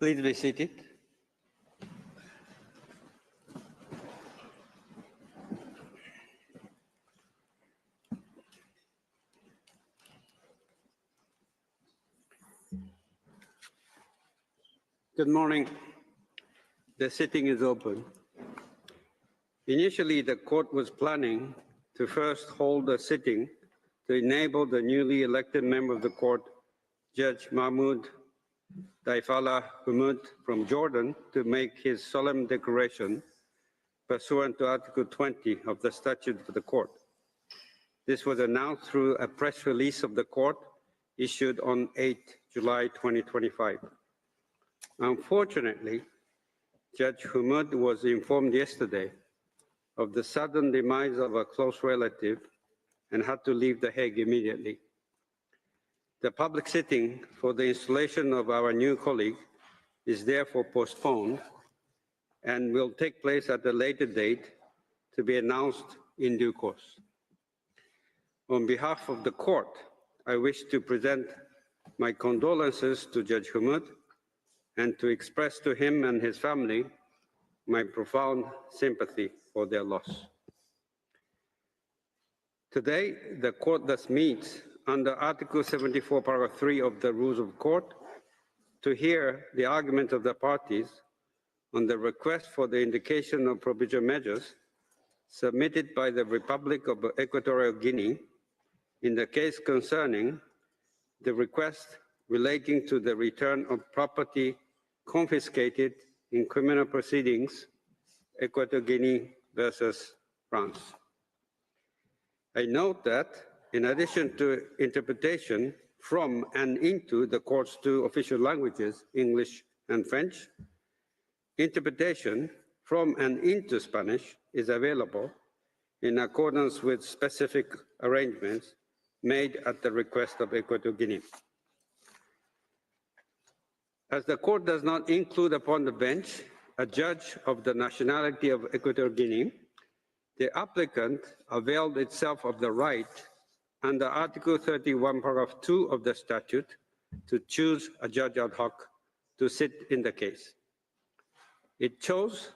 Please be seated. Good morning. The sitting is open. Initially, the court was planning to first hold a sitting to enable the newly elected member of the court, Judge Mahmoud Daifala Humud from Jordan, to make his solemn declaration pursuant to Article 20 of the statute of the court. This was announced through a press release of the court issued on 8 July 2025. Unfortunately, Judge Humud was informed yesterday of the sudden demise of a close relative and had to leave The Hague immediately. The public sitting for the installation of our new colleague is therefore postponed and will take place at a later date to be announced in due course. On behalf of the court, I wish to present my condolences to Judge Humud and to express to him and his family my profound sympathy for their loss. Today, the court thus meets under Article 74, Paragraph 3 of the Rules of Court to hear the argument of the parties on the request for the indication of provisional measures submitted by the Republic of Equatorial Guinea in the case concerning the request relating to the return of property confiscated in criminal proceedings, Equatorial Guinea versus France. I note that in addition to interpretation from and into the court's two official languages, English and French, interpretation from and into Spanish is available in accordance with specific arrangements made at the request of Equatorial Guinea. As the court does not include upon the bench a judge of the nationality of Equatorial Guinea, the applicant availed itself of the right under Article 31, Paragraph 2 of the statute to choose a judge ad hoc to sit in the case. It chose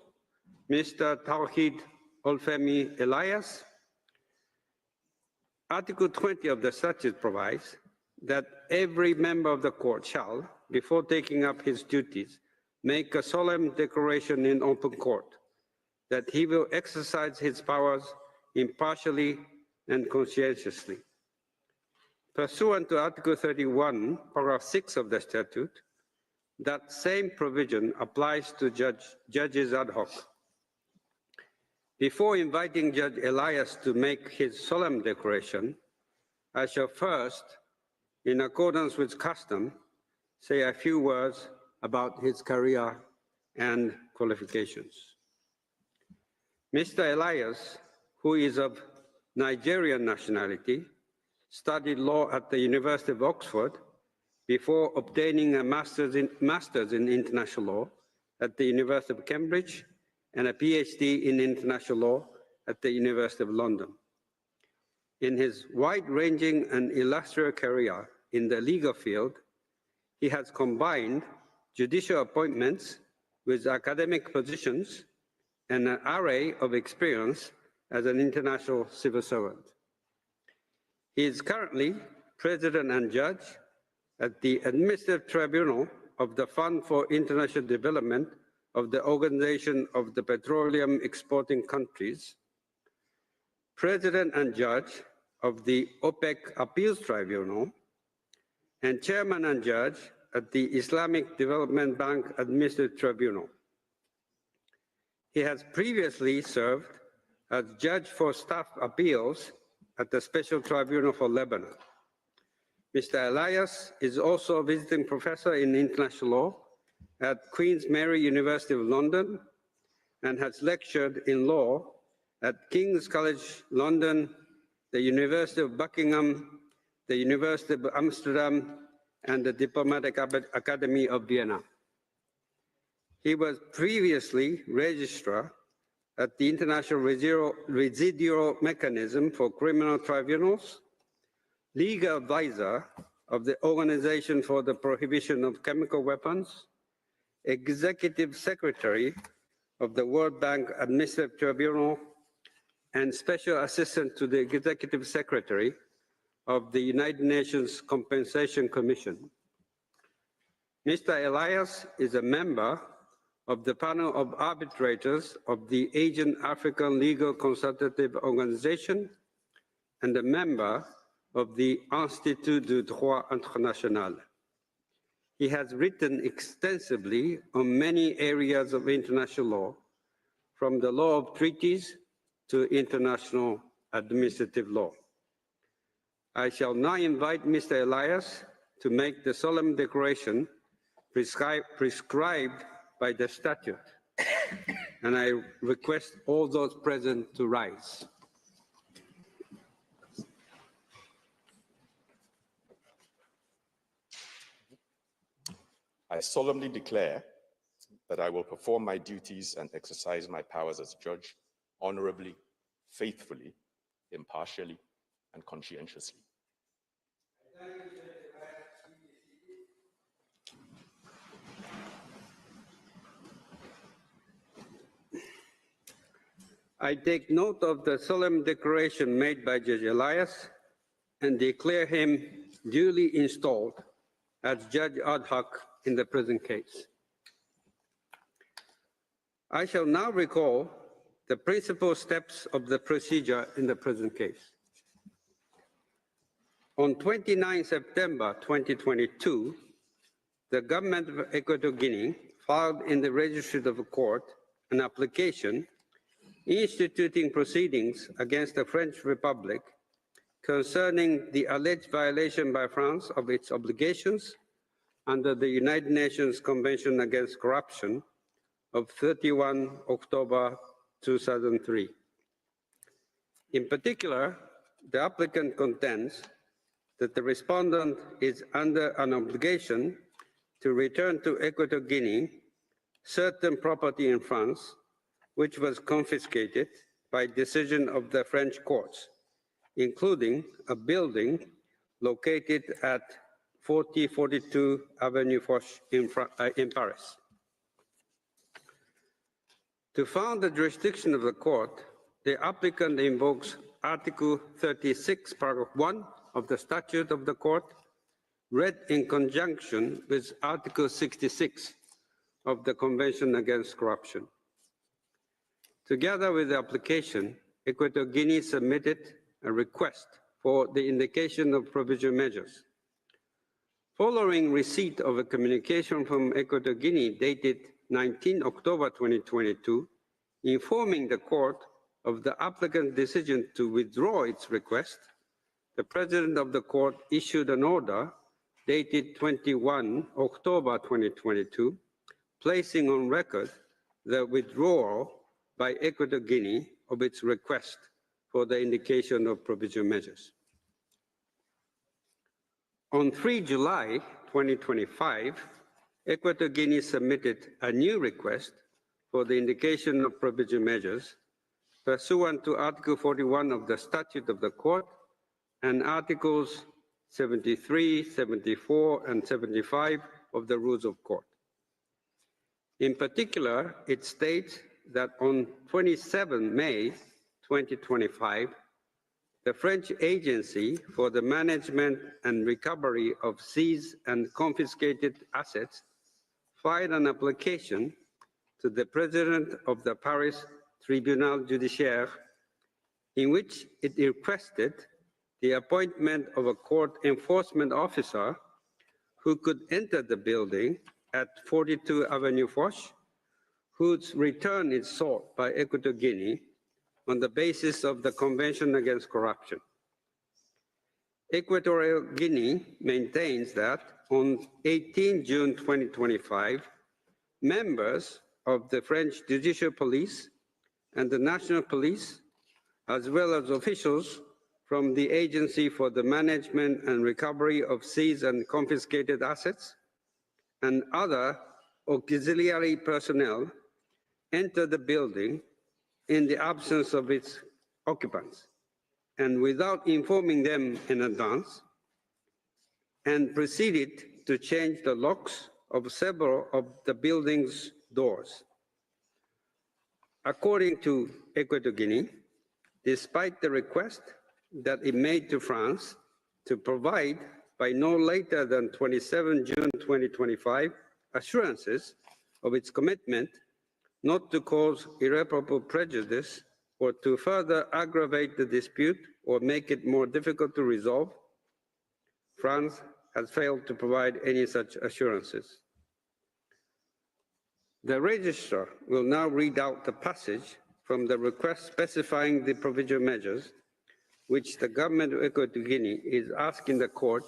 Mr. Tawhid Olfemi Elias. Article 20 of the statute provides that every member of the court shall, before taking up his duties, make a solemn declaration in open court that he will exercise his powers impartially and conscientiously. Pursuant to Article 31, Paragraph 6 of the statute, that same provision applies to judges ad hoc. Before inviting Judge Elias to make his solemn declaration, I shall first, in accordance with custom, say a few words about his career and qualifications. Mr. Elias, who is of Nigerian nationality, studied law at the University of Oxford before obtaining a master's in international law at the University of Cambridge and a PhD in international law at the University of London. In his wide-ranging and illustrious career in the legal field, he has combined judicial appointments with academic positions and an array of experience as an international civil servant. He is currently President and Judge at the Administrative Tribunal of the Fund for International Development of the Organization of the Petroleum Exporting Countries, President and Judge of the OPEC Appeals Tribunal, and Chairman and Judge at the Islamic Development Bank Administrative Tribunal. He has previously served as Judge for Staff Appeals at the Special Tribunal for Lebanon. Mr. Elias is also a visiting professor in international law at Queen's Mary University of London and has lectured in law at King's College London, the University of Buckingham, the University of Amsterdam, and the Diplomatic Academy of Vienna. He was previously registrar at the International Residual Mechanism for Criminal Tribunals, legal advisor of the Organization for the Prohibition of Chemical Weapons, Executive Secretary of the World Bank Administrative Tribunal and Special Assistant to the Executive Secretary of the United Nations Compensation Commission. Mr. Elias is a member of the panel of arbitrators of the Asian African Legal Consultative Organization and a member of the Institut du Droit International. He has written extensively on many areas of international law, from the law of treaties to international administrative law. I shall now invite Mr. Elias to make the solemn declaration prescribed by the statute, and I request all those present to rise. I solemnly declare that I will perform my duties and exercise my powers as judge honorably, faithfully, impartially, and conscientiously. I take note of the solemn declaration made by Judge Elias and declare him duly installed as Judge ad hoc in the present case. I shall now recall the principal steps of the procedure in the present case. On 29 September 2022, the government of Equatorial Guinea filed in the registry of the court an application instituting proceedings against the French Republic concerning the alleged violation by France of its obligations under the United Nations Convention Against Corruption of 31 October 2003. In particular, the applicant contends that the respondent is under an obligation to return to Equatorial Guinea certain property in France, which was confiscated by decision of the French courts, including a building located at 4042 Avenue Foch in Paris. To found the jurisdiction of the court, the applicant invokes Article 36, Paragraph 1 of the Statute of the Court, read in conjunction with Article 66 of the Convention Against Corruption. Together with the application, Equatorial Guinea submitted a request for the indication of provisional measures. Following receipt of a communication from Equatorial Guinea dated 19 October 2022, informing the court of the applicant's decision to withdraw its request, the President of the court issued an order dated 21 October 2022, placing on record the withdrawal by Equatorial Guinea of its request for the indication of provisional measures. On 3 July 2025, Equatorial Guinea submitted a new request for the indication of provisional measures pursuant to Article 41 of the Statute of the Court and Articles 73, 74, and 75 of the Rules of Court. In particular, it states that on 27 May 2025, the French Agency for the Management and Recovery of Seized and Confiscated Assets filed an application to the President of the Paris Tribunal Judiciaire, in which it requested the appointment of a court enforcement officer who could enter the building at 42 Avenue Foch, whose return is sought by Equatorial Guinea on the basis of the Convention Against Corruption. Equatorial Guinea maintains that on 18 June 2025, members of the French Judicial Police and the National Police, as well as officials from the Agency for the Management and Recovery of Seized and Confiscated Assets and other auxiliary personnel, entered the building in the absence of its occupants and without informing them in advance, and proceeded to change the locks of several of the building's doors. According to Equatorial Guinea, despite the request that it made to France to provide by no later than 27 June 2025 assurances of its commitment not to cause irreparable prejudice or to further aggravate the dispute or make it more difficult to resolve, France has failed to provide any such assurances. The registrar will now read out the passage from the request specifying the provisional measures which the government of Equatorial Guinea is asking the court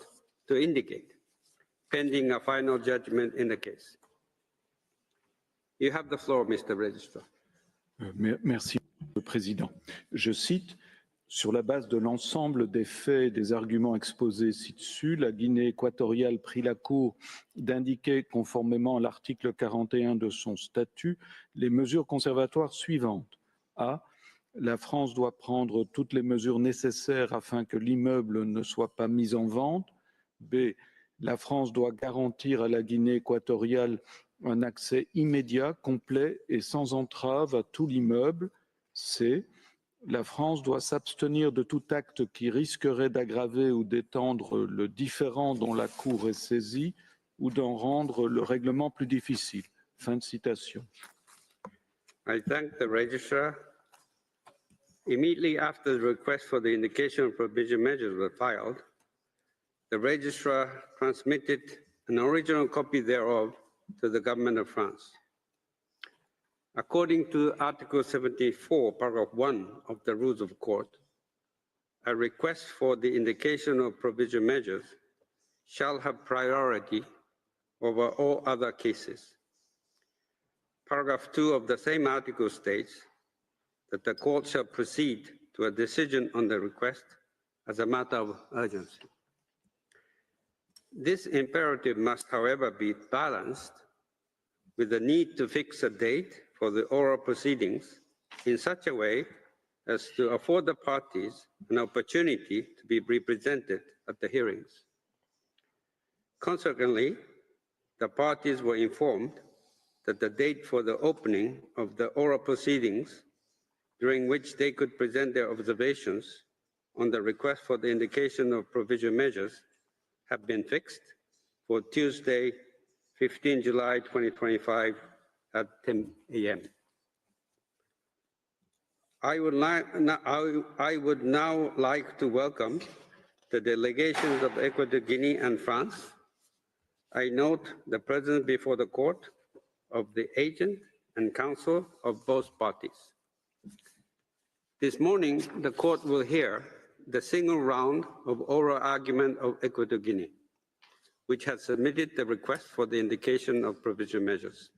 to indicate, pending a final judgment in the case. You have the floor, Mr. Registrar. Merci, Monsieur le Président. Je cite, sur la base de l'ensemble des faits et des arguments exposés ci-dessus, la Guinée équatoriale prie la Cour d'indiquer, conformément à l'article 41 de son statut, les mesures conservatoires suivantes. A. La France doit prendre toutes les mesures nécessaires afin que l'immeuble ne soit pas mis en vente. B. La France doit garantir à la Guinée équatoriale un accès immédiat, complet et sans entrave à tout l'immeuble. C. La France doit s'abstenir de tout acte qui risquerait d'aggraver ou d'étendre le différend dont la Cour est saisie ou d'en rendre le règlement plus difficile. Fin de citation. I thank the registrar. Immediately after the request for the indication of provision measures were filed, the registrar transmitted an original copy thereof to the government of France. According to Article 74, paragraph 1 of the Rules of Court, a request for the indication of provision measures shall have priority over all other cases. Paragraph 2 of the same article states that the court shall proceed to a decision on the request as a matter of urgency. This imperative must, however, be balanced with the need to fix a date for the oral proceedings in such a way as to afford the parties an opportunity to be represented at the hearings. Consequently, the parties were informed that the date for the opening of the oral proceedings, during which they could present their observations on the request for the indication of provisional measures, have been fixed for Tuesday, 15 July 2025 at 10 a.m. I would now like to welcome the delegations of Equatorial Guinea and France. I note the presence before the court of the agent and counsel of both parties. This morning, the court will hear the single round of oral argument of Equatorial Guinea, which has submitted the request for the indication of provisional measures.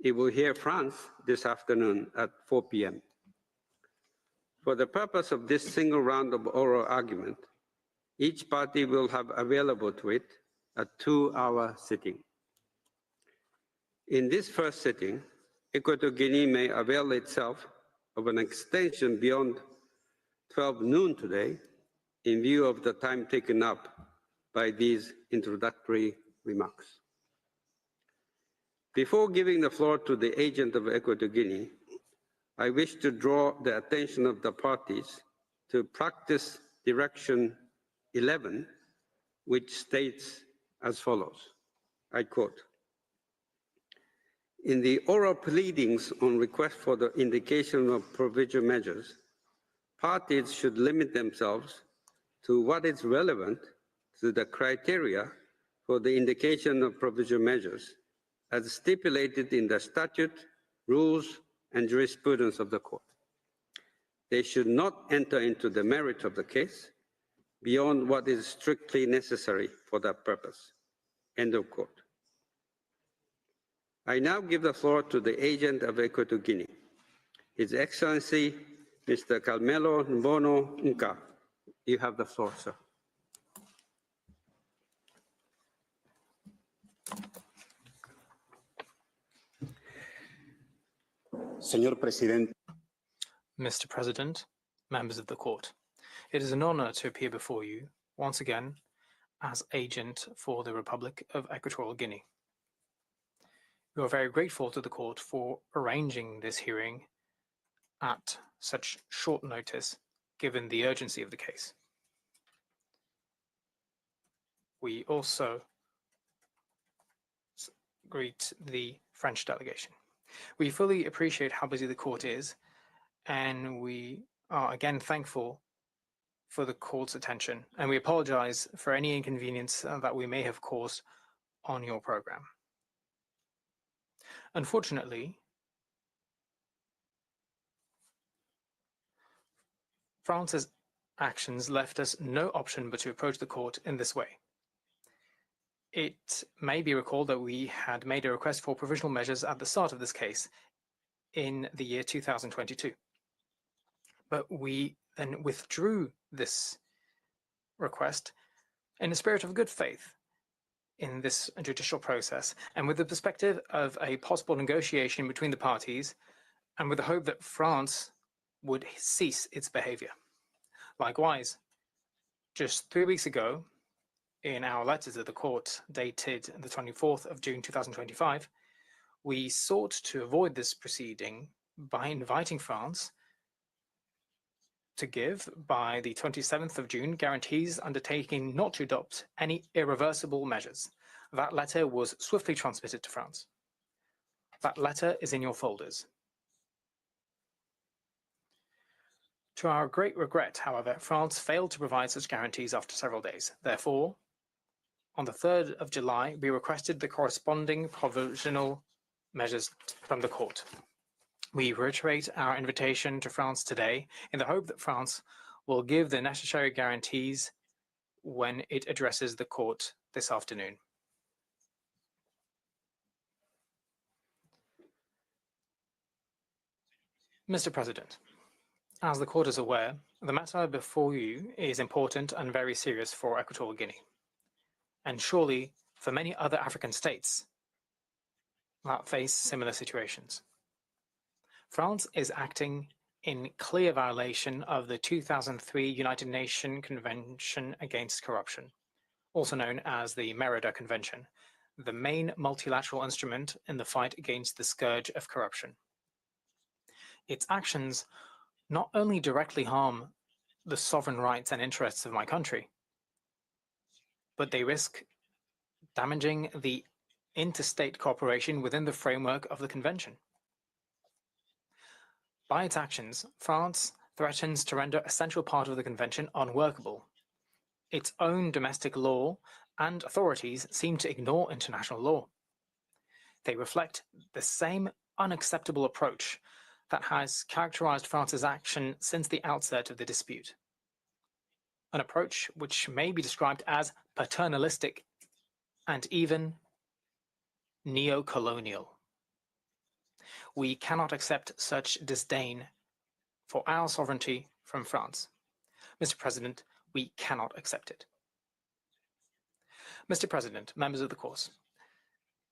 It will hear France this afternoon at 4 p.m. For the purpose of this single round of oral argument, each party will have available to it a 2-hour sitting. In this first sitting, Equatorial Guinea may avail itself of an extension beyond 12 noon today in view of the time taken up by these introductory remarks. Before giving the floor to the agent of Equatorial Guinea, I wish to draw the attention of the parties to practice direction 11, which states as follows, I quote, "In the oral pleadings on request for the indication of provisional measures, parties should limit themselves to what is relevant to the criteria for the indication of provisional measures as stipulated in the statute, rules, and jurisprudence of the court. They should not enter into the merit of the case beyond what is strictly necessary for that purpose." End of quote. I now give the floor to the agent of Equatorial Guinea, His Excellency, Mr. Carmelo Mbono Nka. You have the floor, sir. Señor Presidente. Mr. President, members of the court, it is an honor to appear before you once again as agent for the Republic of Equatorial Guinea. We are very grateful to the court for arranging this hearing at such short notice, given the urgency of the case. We also greet the French delegation. We fully appreciate how busy the court is, and we are again thankful for the court's attention, and we apologize for any inconvenience that we may have caused on your program. Unfortunately, France's actions left us no option but to approach the court in this way. It may be recalled that we had made a request for provisional measures at the start of this case in the year 2022. But we then withdrew this request in a spirit of good faith in this judicial process, and with the perspective of a possible negotiation between the parties, and with the hope that France would cease its behavior. Likewise, just 3 weeks ago, in our letter to the court dated the 24th of June 2025, we sought to avoid this proceeding by inviting France to give, by the 27th of June, guarantees undertaking not to adopt any irreversible measures. That letter was swiftly transmitted to France. That letter is in your folders. To our great regret, however, France failed to provide such guarantees after several days. Therefore, on the 3rd of July, we requested the corresponding provisional measures from the court. We reiterate our invitation to France today in the hope that France will give the necessary guarantees when it addresses the court this afternoon. Mr. President, as the court is aware, the matter before you is important and very serious for Equatorial Guinea, and surely for many other African states that face similar situations. France is acting in clear violation of the 2003 United Nations Convention Against Corruption, also known as the Merida Convention, the main multilateral instrument in the fight against the scourge of corruption. Its actions not only directly harm the sovereign rights and interests of my country, but they risk damaging the interstate cooperation within the framework of the convention. By its actions, France threatens to render a central part of the convention unworkable. Its own domestic law and authorities seem to ignore international law. They reflect the same unacceptable approach that has characterized France's action since the outset of the dispute. An approach which may be described as paternalistic and even neo-colonial. We cannot accept such disdain for our sovereignty from France. Mr. President, we cannot accept it. Mr. President, members of the court,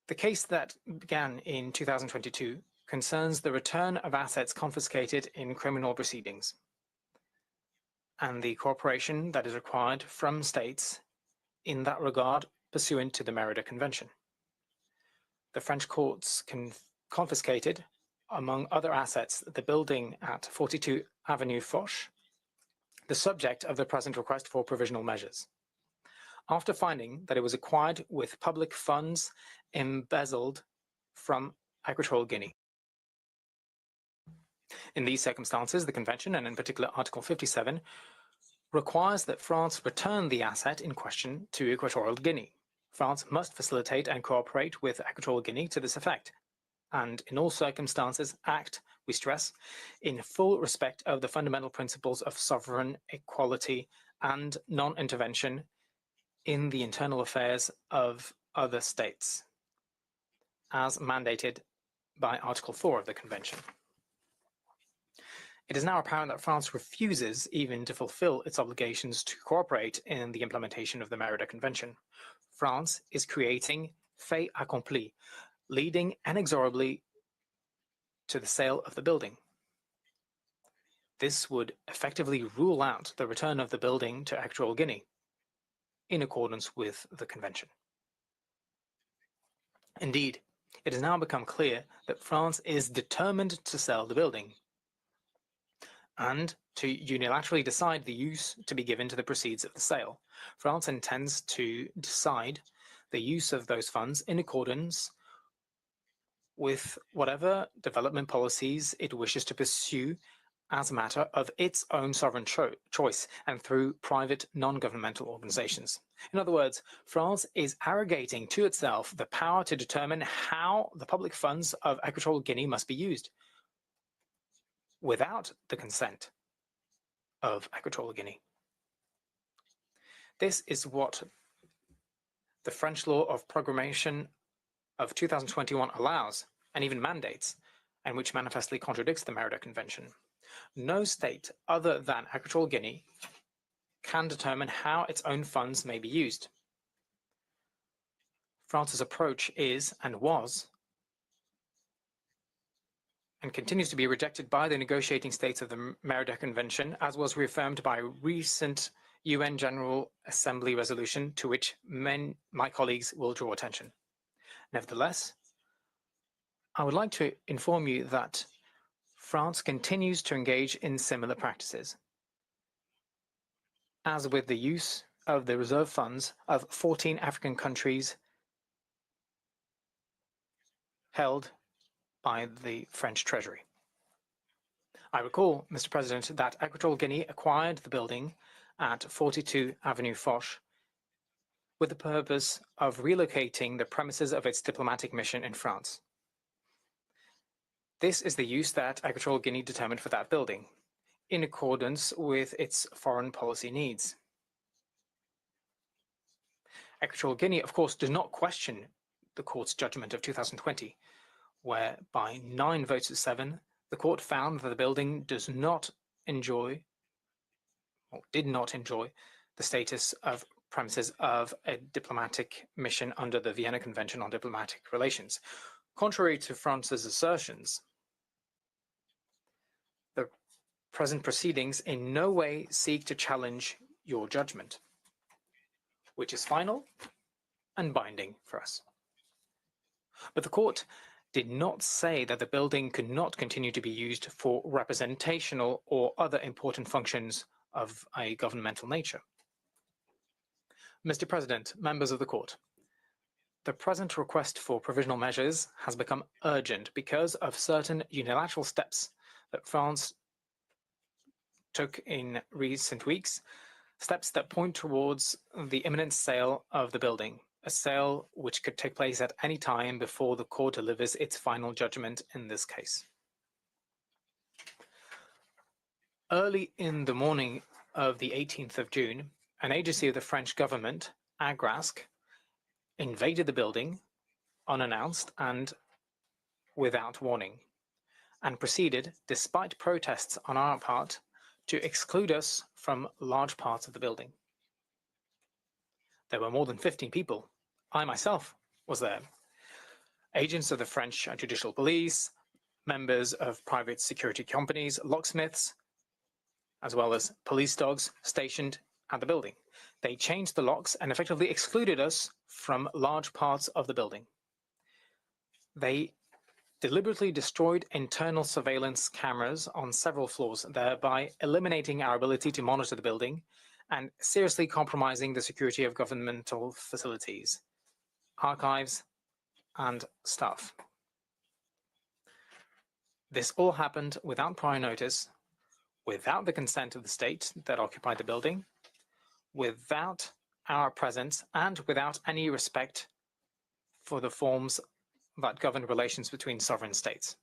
the case that began in 2022 concerns the return of assets confiscated in criminal proceedings and the cooperation that is required from states in that regard pursuant to the Merida Convention. The French courts confiscated, among other assets, the building at 42 Avenue Foch, the subject of the present request for provisional measures, after finding that it was acquired with public funds embezzled from Equatorial Guinea. In these circumstances, the Convention, and in particular Article 57, requires that France return the asset in question to Equatorial Guinea. France must facilitate and cooperate with Equatorial Guinea to this effect, and in all circumstances act, we stress, in full respect of the fundamental principles of sovereign equality and non-intervention in the internal affairs of other states, as mandated by Article 4 of the Convention. It is now apparent that France refuses even to fulfill its obligations to cooperate in the implementation of the Merida Convention. France is creating fait accompli, leading inexorably to the sale of the building. This would effectively rule out the return of the building to Equatorial Guinea. in accordance with the convention. Indeed, it has now become clear that France is determined to sell the building and to unilaterally decide the use to be given to the proceeds of the sale. France intends to decide the use of those funds in accordance with whatever development policies it wishes to pursue as a matter of its own sovereign choice and through private non-governmental organizations. In other words, France is arrogating to itself the power to determine how the public funds of Equatorial Guinea must be used without the consent of Equatorial Guinea. This is what the French law of programmation of 2021 allows and even mandates, and which manifestly contradicts the Merida Convention. No state other than Equatorial Guinea can determine how its own funds may be used. France's approach is and was and continues to be rejected by the negotiating states of the Merida Convention, as was reaffirmed by a recent UN General Assembly resolution to which my colleagues will draw attention. Nevertheless, I would like to inform you that France continues to engage in similar practices, as with the use of the reserve funds of 14 African countries held by the French Treasury. I recall, Mr. President, that Equatorial Guinea acquired the building at 42 Avenue Foch with the purpose of relocating the premises of its diplomatic mission in France. This is the use that Equatorial Guinea determined for that building, in accordance with its foreign policy needs. Equatorial Guinea, of course, does not question the court's judgment of 2020, where by 9 votes to 7, the court found that the building did not enjoy the status of premises of a diplomatic mission under the Vienna Convention on Diplomatic Relations. Contrary to France's assertions, the present proceedings in no way seek to challenge your judgment, which is final and binding for us. But the court did not say that the building could not continue to be used for representational or other important functions of a governmental nature. Mr. President, members of the court, the present request for provisional measures has become urgent because of certain unilateral steps that France took in recent weeks, steps that point towards the imminent sale of the building, a sale which could take place at any time before the court delivers its final judgment in this case. Early in the morning of the 18th of June, an agency of the French government, Agrasc, invaded the building unannounced and without warning, and proceeded, despite protests on our part, to exclude us from large parts of the building. There were more than 15 people. I myself was there. Agents of the French judicial police, members of private security companies, locksmiths, as well as police dogs stationed at the building. They changed the locks and effectively excluded us from large parts of the building. They deliberately destroyed internal surveillance cameras on several floors, thereby eliminating our ability to monitor the building and seriously compromising the security of governmental facilities, archives, and staff. This all happened without prior notice, without the consent of the state that occupied the building, without our presence, and without any respect for the forms that govern relations between sovereign states.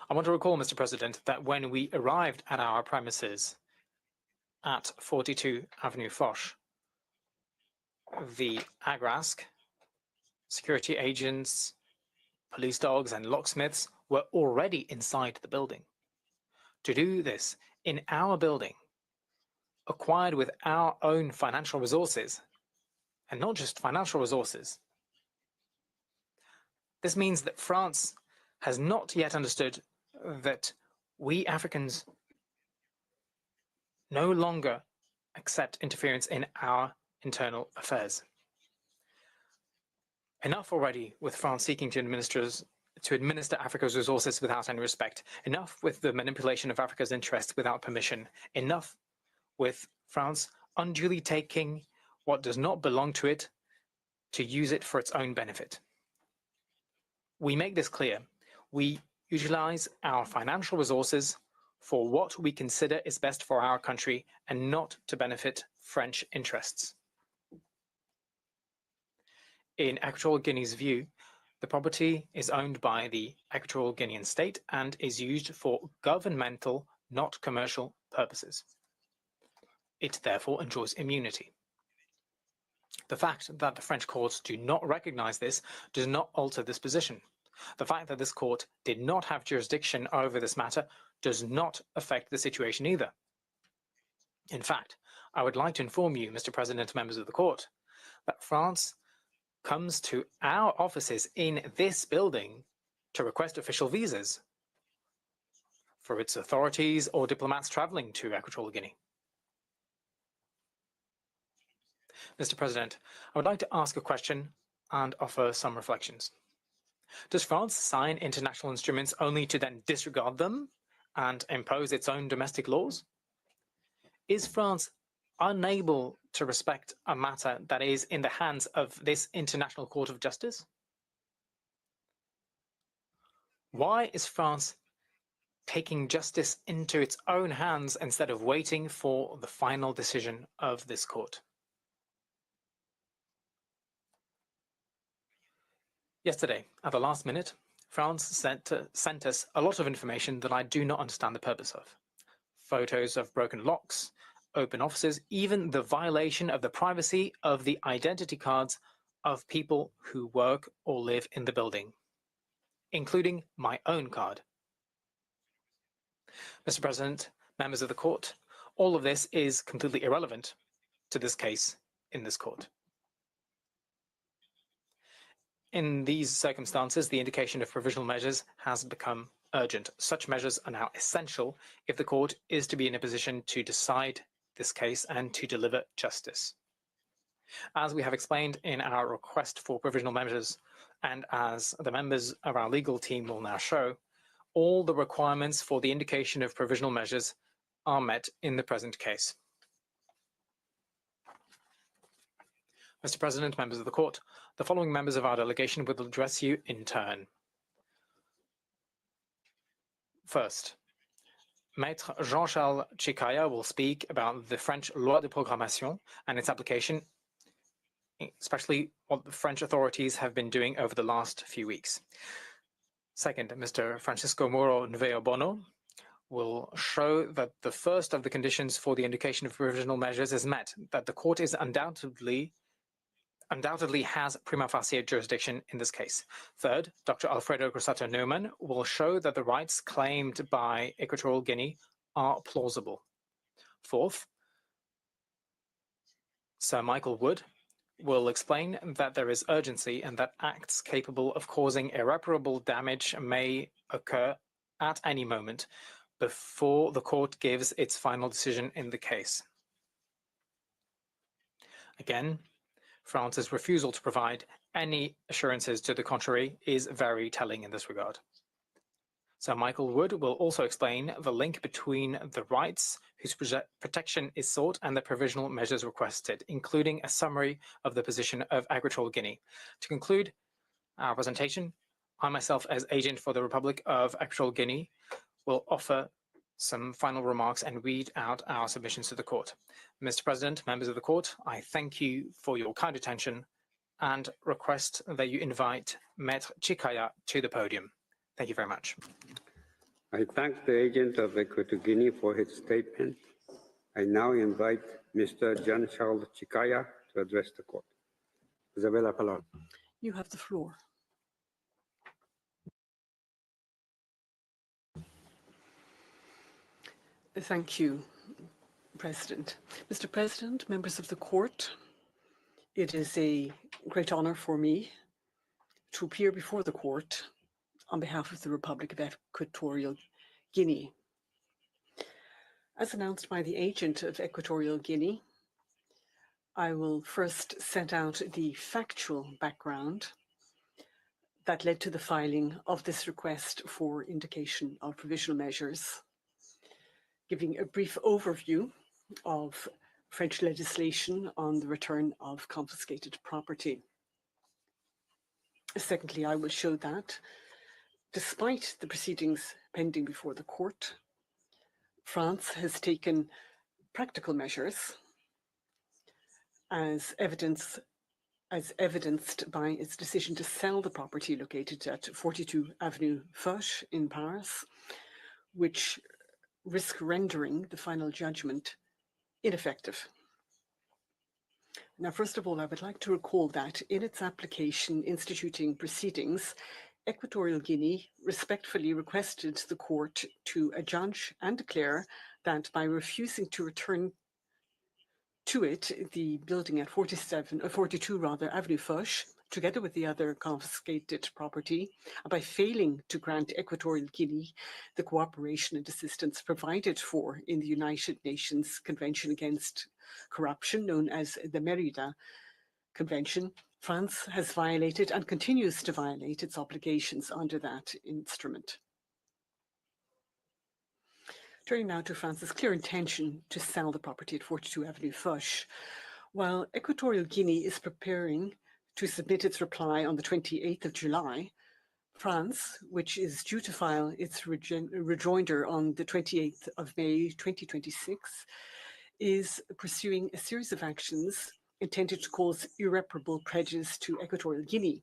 I want to recall, Mr. President, that when we arrived at our premises at 42 Avenue Foch, the Agrasc, security agents, police dogs, and locksmiths were already inside the building. To do this in our building, acquired with our own financial resources, and not just financial resources. This means that France has not yet understood that we Africans no longer accept interference in our internal affairs. Enough already with France seeking to administer Africa's resources without any respect. Enough with the manipulation of Africa's interests without permission. Enough with France unduly taking what does not belong to it to use it for its own benefit. We make this clear. We utilize our financial resources for what we consider is best for our country and not to benefit French interests. In Equatorial Guinea's view, the property is owned by the Equatorial Guinean state and is used for governmental, not commercial purposes. It therefore enjoys immunity. The fact that the French courts do not recognize this does not alter this position. The fact that this court did not have jurisdiction over this matter does not affect the situation either. In fact, I would like to inform you, Mr. President, members of the court, that France comes to our offices in this building to request official visas for its authorities or diplomats traveling to Equatorial Guinea. Mr. President, I would like to ask a question and offer some reflections. Does France sign international instruments only to then disregard them and impose its own domestic laws? Is France unable to respect a matter that is in the hands of this International Court of Justice? Why is France taking justice into its own hands instead of waiting for the final decision of this court? Yesterday, at the last minute, France sent us a lot of information that I do not understand the purpose of. Photos of broken locks, open offices, even the violation of the privacy of the identity cards of people who work or live in the building, including my own card. Mr. President, members of the court, all of this is completely irrelevant to this case in this court. In these circumstances, the indication of provisional measures has become urgent. Such measures are now essential if the court is to be in a position to decide this case and to deliver justice. As we have explained in our request for provisional measures, and as the members of our legal team will now show, all the requirements for the indication of provisional measures are met in the present case. Mr. President, members of the court, the following members of our delegation will address you in turn. First, Maître Jean-Charles Chikaya will speak about the French Loi de Programmation and its application, especially what the French authorities have been doing over the last few weeks. Second, Mr. Francisco Moro Nveo-Bono will show that the first of the conditions for the indication of provisional measures is met, that the court is undoubtedly has prima facie jurisdiction in this case. Third, Dr. Alfredo Grossato Neumann will show that the rights claimed by Equatorial Guinea are plausible. Fourth, Sir Michael Wood will explain that there is urgency and that acts capable of causing irreparable damage may occur at any moment before the court gives its final decision in the case. Again, France's refusal to provide any assurances to the contrary is very telling in this regard. Sir Michael Wood will also explain the link between the rights whose protection is sought and the provisional measures requested, including a summary of the position of Equatorial Guinea. To conclude our presentation, I myself, as agent for the Republic of Equatorial Guinea, will offer some final remarks and read out our submissions to the court. Mr. President, members of the court, I thank you for your kind attention and request that you invite Maître Chikaya to the podium. Thank you very much. I thank the agent of Equatorial Guinea for his statement. I now invite Mr. Jean-Charles Chikaya to address the court. Vous avez la parole. You have the floor. Thank you, President. Mr. President, members of the court, it is a great honor for me to appear before the court on behalf of the Republic of Equatorial Guinea. As announced by the agent of Equatorial Guinea, I will first set out the factual background that led to the filing of this request for indication of provisional measures, giving a brief overview of French legislation on the return of confiscated property. Secondly, I will show that, despite the proceedings pending before the court, France has taken practical measures as evidenced by its decision to sell the property located at 42 Avenue Foch in Paris, which risk rendering the final judgment ineffective. Now, first of all, I would like to recall that in its application instituting proceedings, Equatorial Guinea respectfully requested the court to adjudge and declare that by refusing to return to it the building at 42 Avenue Foch, together with the other confiscated property, and by failing to grant Equatorial Guinea the cooperation and assistance provided for in the United Nations Convention Against Corruption, known as the Mérida Convention, France has violated and continues to violate its obligations under that instrument. Turning now to France's clear intention to sell the property at 42 Avenue Foch. While Equatorial Guinea is preparing to submit its reply on the 28th of July, France, which is due to file its rejoinder on the 28th of May 2026, is pursuing a series of actions intended to cause irreparable prejudice to Equatorial Guinea.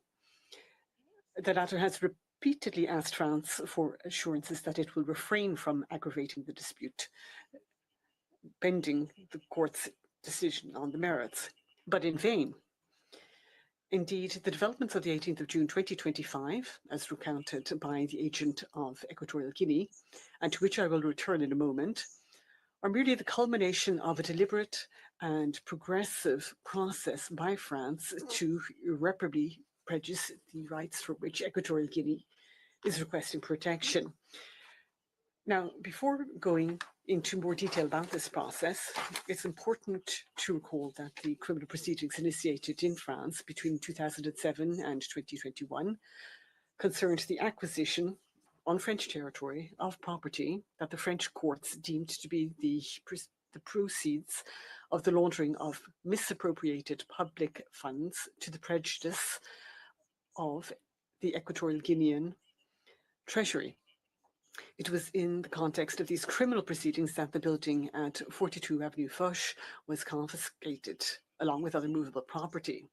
The latter has repeatedly asked France for assurances that it will refrain from aggravating the dispute, pending the court's decision on the merits, but in vain. Indeed, the developments of the 18th of June 2025, as recounted by the agent of Equatorial Guinea, and to which I will return in a moment, are merely the culmination of a deliberate and progressive process by France to irreparably prejudice the rights for which Equatorial Guinea is requesting protection. Now, before going into more detail about this process, it's important to recall that the criminal proceedings initiated in France between 2007 and 2021 concerned the acquisition on French territory of property that the French courts deemed to be the proceeds of the laundering of misappropriated public funds to the prejudice of the Equatorial Guinean Treasury. It was in the context of these criminal proceedings that the building at 42 Avenue Foch was confiscated, along with other movable property.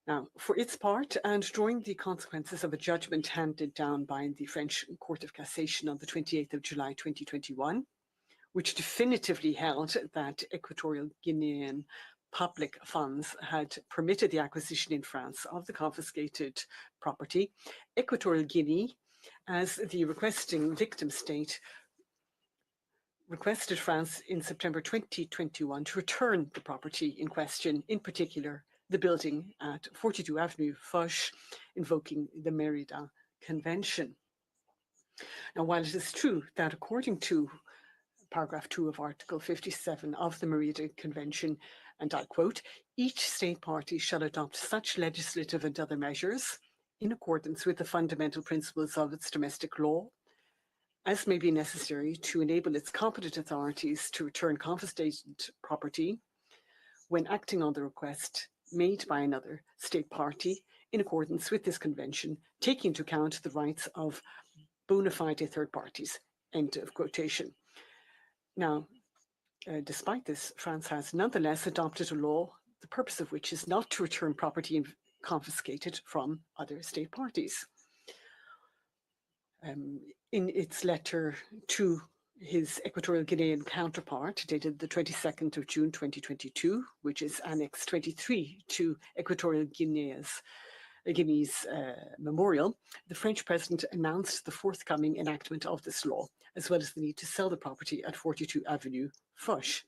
Now, for its part, and drawing the consequences of a judgment handed down by the French Court of Cassation on the 28th of July 2021, which definitively held that Equatorial Guinean public funds had permitted the acquisition in France of the confiscated property, Equatorial Guinea, as the requesting victim state, requested France in September 2021 to return the property in question, in particular the building at 42 Avenue Foch, invoking the Mérida Convention. Now, while it is true that according to paragraph 2 of Article 57 of the Mérida Convention, and I quote, each state party shall adopt such legislative and other measures in accordance with the fundamental principles of its domestic law, as may be necessary to enable its competent authorities to return confiscated property when acting on the request made by another state party in accordance with this convention, taking into account the rights of bona fide third parties, end of quotation. Now, despite this, France has nonetheless adopted a law, the purpose of which is not to return property confiscated from other state parties. In its letter to his Equatorial Guinean counterpart, dated the 22nd of June 2022, which is Annex 23 to Equatorial Guinea's memorial, the French president announced the forthcoming enactment of this law, as well as the need to sell the property at 42 Avenue Foch.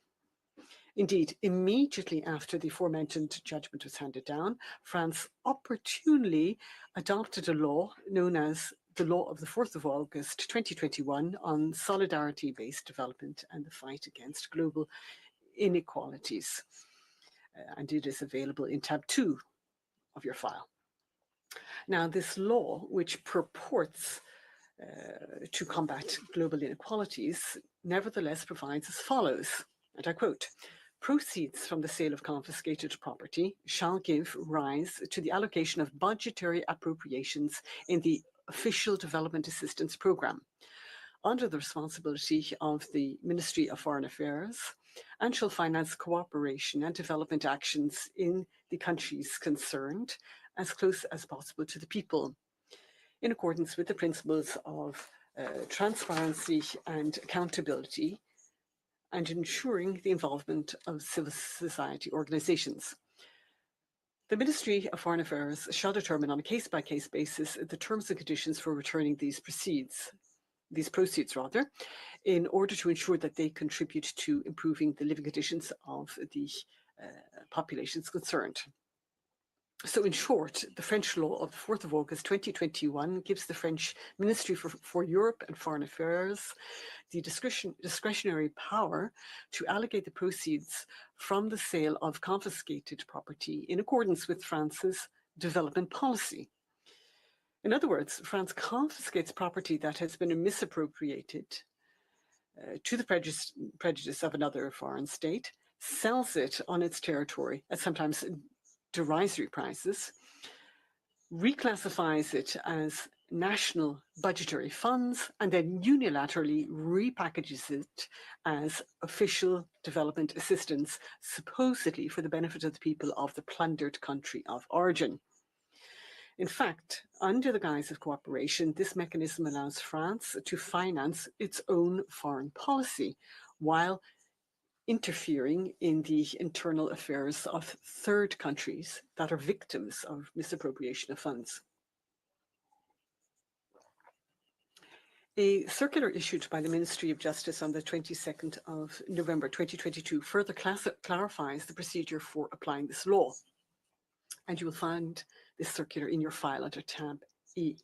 Indeed, immediately after the aforementioned judgment was handed down, France opportunely adopted a law known as the Law of the 4th of August 2021 on solidarity-based development and the fight against global inequalities. and it is available in tab 2 of your file. Now, this law, which purports to combat global inequalities, nevertheless provides as follows, and I quote, "Proceeds from the sale of confiscated property shall give rise to the allocation of budgetary appropriations in the Official Development Assistance Programme under the responsibility of the Ministry of Foreign Affairs, and shall finance cooperation and development actions in the countries concerned as close as possible to the people, in accordance with the principles of transparency and accountability, and ensuring the involvement of civil society organizations. The Ministry of Foreign Affairs shall determine on a case-by-case basis the terms and conditions for returning these proceeds, in order to ensure that they contribute to improving the living conditions of the populations concerned." So in short, the French law of the 4th of August 2021 gives the French Ministry for Europe and Foreign Affairs the discretionary power to allocate the proceeds from the sale of confiscated property in accordance with France's development policy. In other words, France confiscates property that has been misappropriated to the prejudice of another foreign state, sells it on its territory at sometimes derisory prices, reclassifies it as national budgetary funds, and then unilaterally repackages it as official development assistance, supposedly for the benefit of the people of the plundered country of origin. In fact, under the guise of cooperation, this mechanism allows France to finance its own foreign policy while interfering in the internal affairs of third countries that are victims of misappropriation of funds. A circular issued by the Ministry of Justice on the 22nd of November 2022 further clarifies the procedure for applying this law, and you will find this circular in your file under tab E.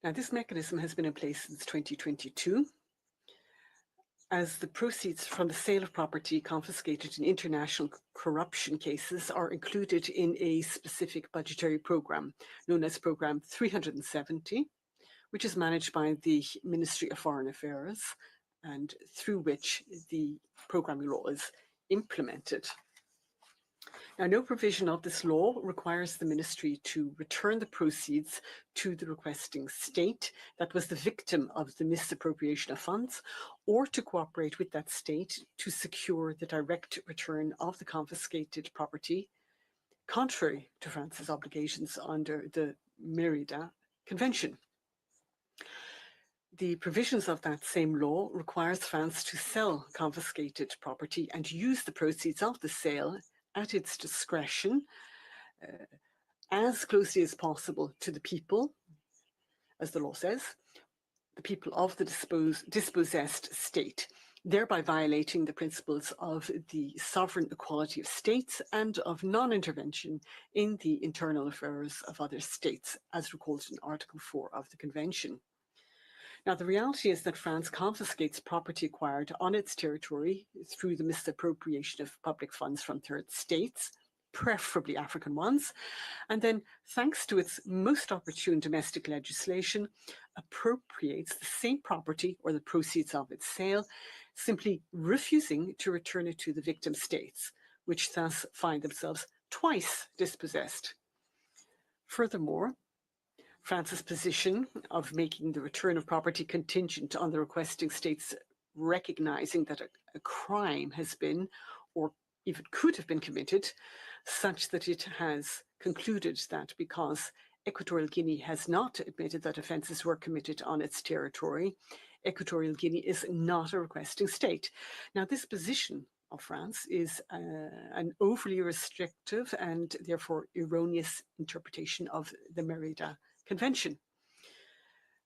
Now, this mechanism has been in place since 2022, as the proceeds from the sale of property confiscated in international corruption cases are included in a specific budgetary program known as Program 370, which is managed by the Ministry of Foreign Affairs and through which the programming law is implemented. Now, no provision of this law requires the ministry to return the proceeds to the requesting state that was the victim of the misappropriation of funds, or to cooperate with that state to secure the direct return of the confiscated property, contrary to France's obligations under the Merida Convention. The provisions of that same law requires France to sell confiscated property and use the proceeds of the sale at its discretion, as closely as possible to the people, as the law says, the people of the dispossessed state, thereby violating the principles of the sovereign equality of states and of non-intervention in the internal affairs of other states, as recalled in Article 4 of the Convention. Now, the reality is that France confiscates property acquired on its territory through the misappropriation of public funds from third states, preferably African ones, and then, thanks to its most opportune domestic legislation, appropriates the same property or the proceeds of its sale, simply refusing to return it to the victim states, which thus find themselves twice dispossessed. Furthermore, France's position of making the return of property contingent on the requesting states recognizing that a crime has been, or even could have been committed, such that it has concluded that because Equatorial Guinea has not admitted that offences were committed on its territory, Equatorial Guinea is not a requesting state. Now, this position of France is an overly restrictive and therefore erroneous interpretation of the Merida Convention.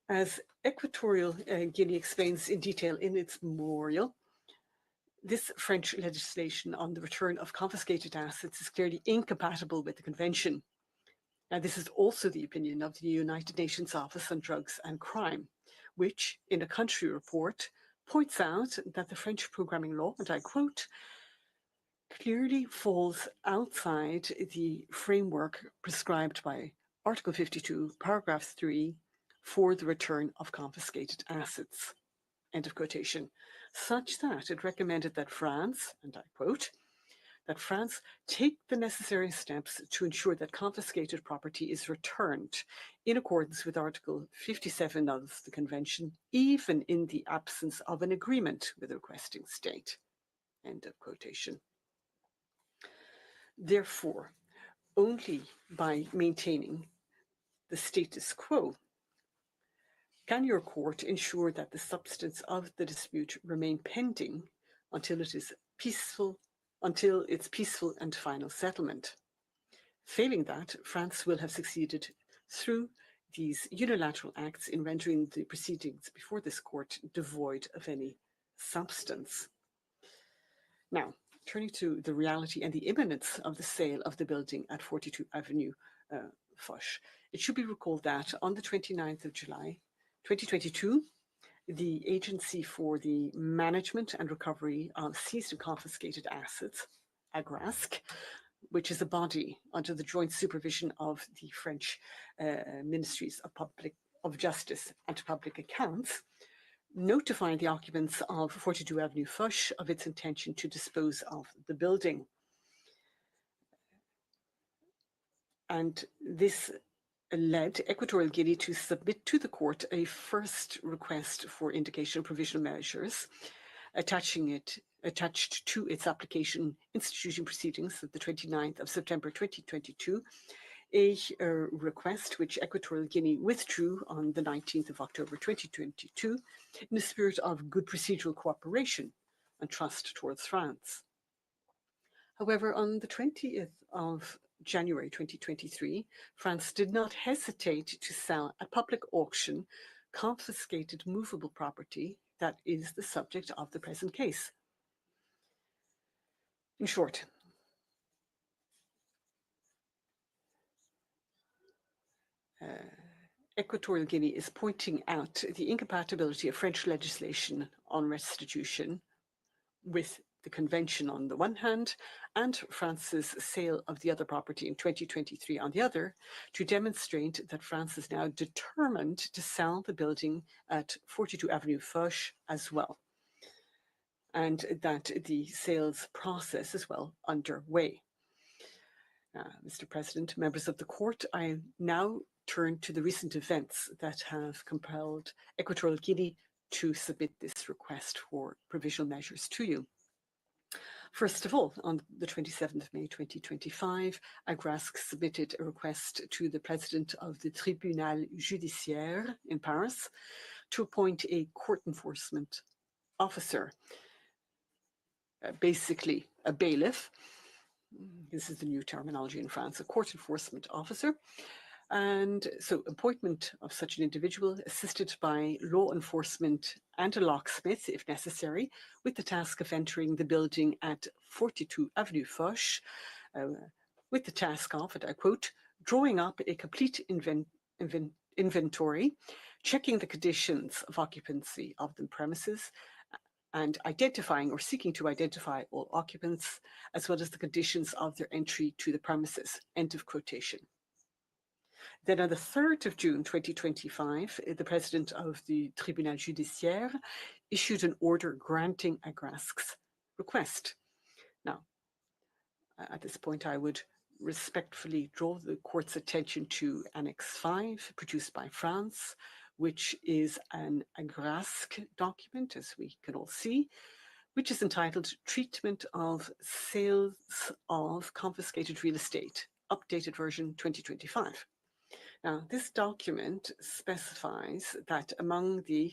As Equatorial Guinea explains in detail in its memorial, this French legislation on the return of confiscated assets is clearly incompatible with the Convention. Now, this is also the opinion of the United Nations Office on Drugs and Crime, which, in a country report, points out that the French programming law, and I quote, clearly falls outside the framework prescribed by Article 52, paragraph 3, for the return of confiscated assets, end of quotation, such that it recommended that France, and I quote, that France take the necessary steps to ensure that confiscated property is returned in accordance with Article 57 of the Convention, even in the absence of an agreement with the requesting state, end of quotation. Therefore, only by maintaining the status quo can your court ensure that the substance of the dispute remain pending until its peaceful and final settlement. Failing that, France will have succeeded through these unilateral acts in rendering the proceedings before this court devoid of any substance. Now, turning to the reality and the imminence of the sale of the building at 42 Avenue Foch, it should be recalled that on the 29th of July, 2022, the Agency for the Management and Recovery of Seized and Confiscated Assets, AGRASC, which is a body under the joint supervision of the French Ministries of Justice and Public Accounts, notified the occupants of 42 Avenue Foch of its intention to dispose of the building. And this led Equatorial Guinea to submit to the court a first request for indication of provisional measures, attached to its application institution proceedings of the 29th of September 2022, a request which Equatorial Guinea withdrew on the 19th of October 2022 in a spirit of good procedural cooperation and trust towards France. However, on the 20th of January 2023, France did not hesitate to sell at public auction confiscated movable property that is the subject of the present case. In short, Equatorial Guinea is pointing out the incompatibility of French legislation on restitution with the convention on the one hand, and France's sale of the other property in 2023 on the other, to demonstrate that France is now determined to sell the building at 42 Avenue Foch as well, and that the sales process is well underway. Mr. President, members of the court, I now turn to the recent events that have compelled Equatorial Guinea to submit this request for provisional measures to you. First of all, on the 27th of May 2025, AGRASC submitted a request to the President of the Tribunal Judiciaire in Paris to appoint a court enforcement officer, basically a bailiff. This is the new terminology in France, a court enforcement officer. And so appointment of such an individual, assisted by law enforcement and a locksmith, if necessary, with the task of entering the building at 42 Avenue Foch, with the task of, and I quote, drawing up a complete inventory, checking the conditions of occupancy of the premises, and identifying or seeking to identify all occupants, as well as the conditions of their entry to the premises, end of quotation. Then on the 3rd of June 2025, the President of the Tribunal Judiciaire issued an order granting AGRASC's request. Now, at this point, I would respectfully draw the court's attention to Annex 5, produced by France, which is an AGRASC document, as we can all see, which is entitled Treatment of Sales of Confiscated Real Estate, updated version 2025. Now, this document specifies that among the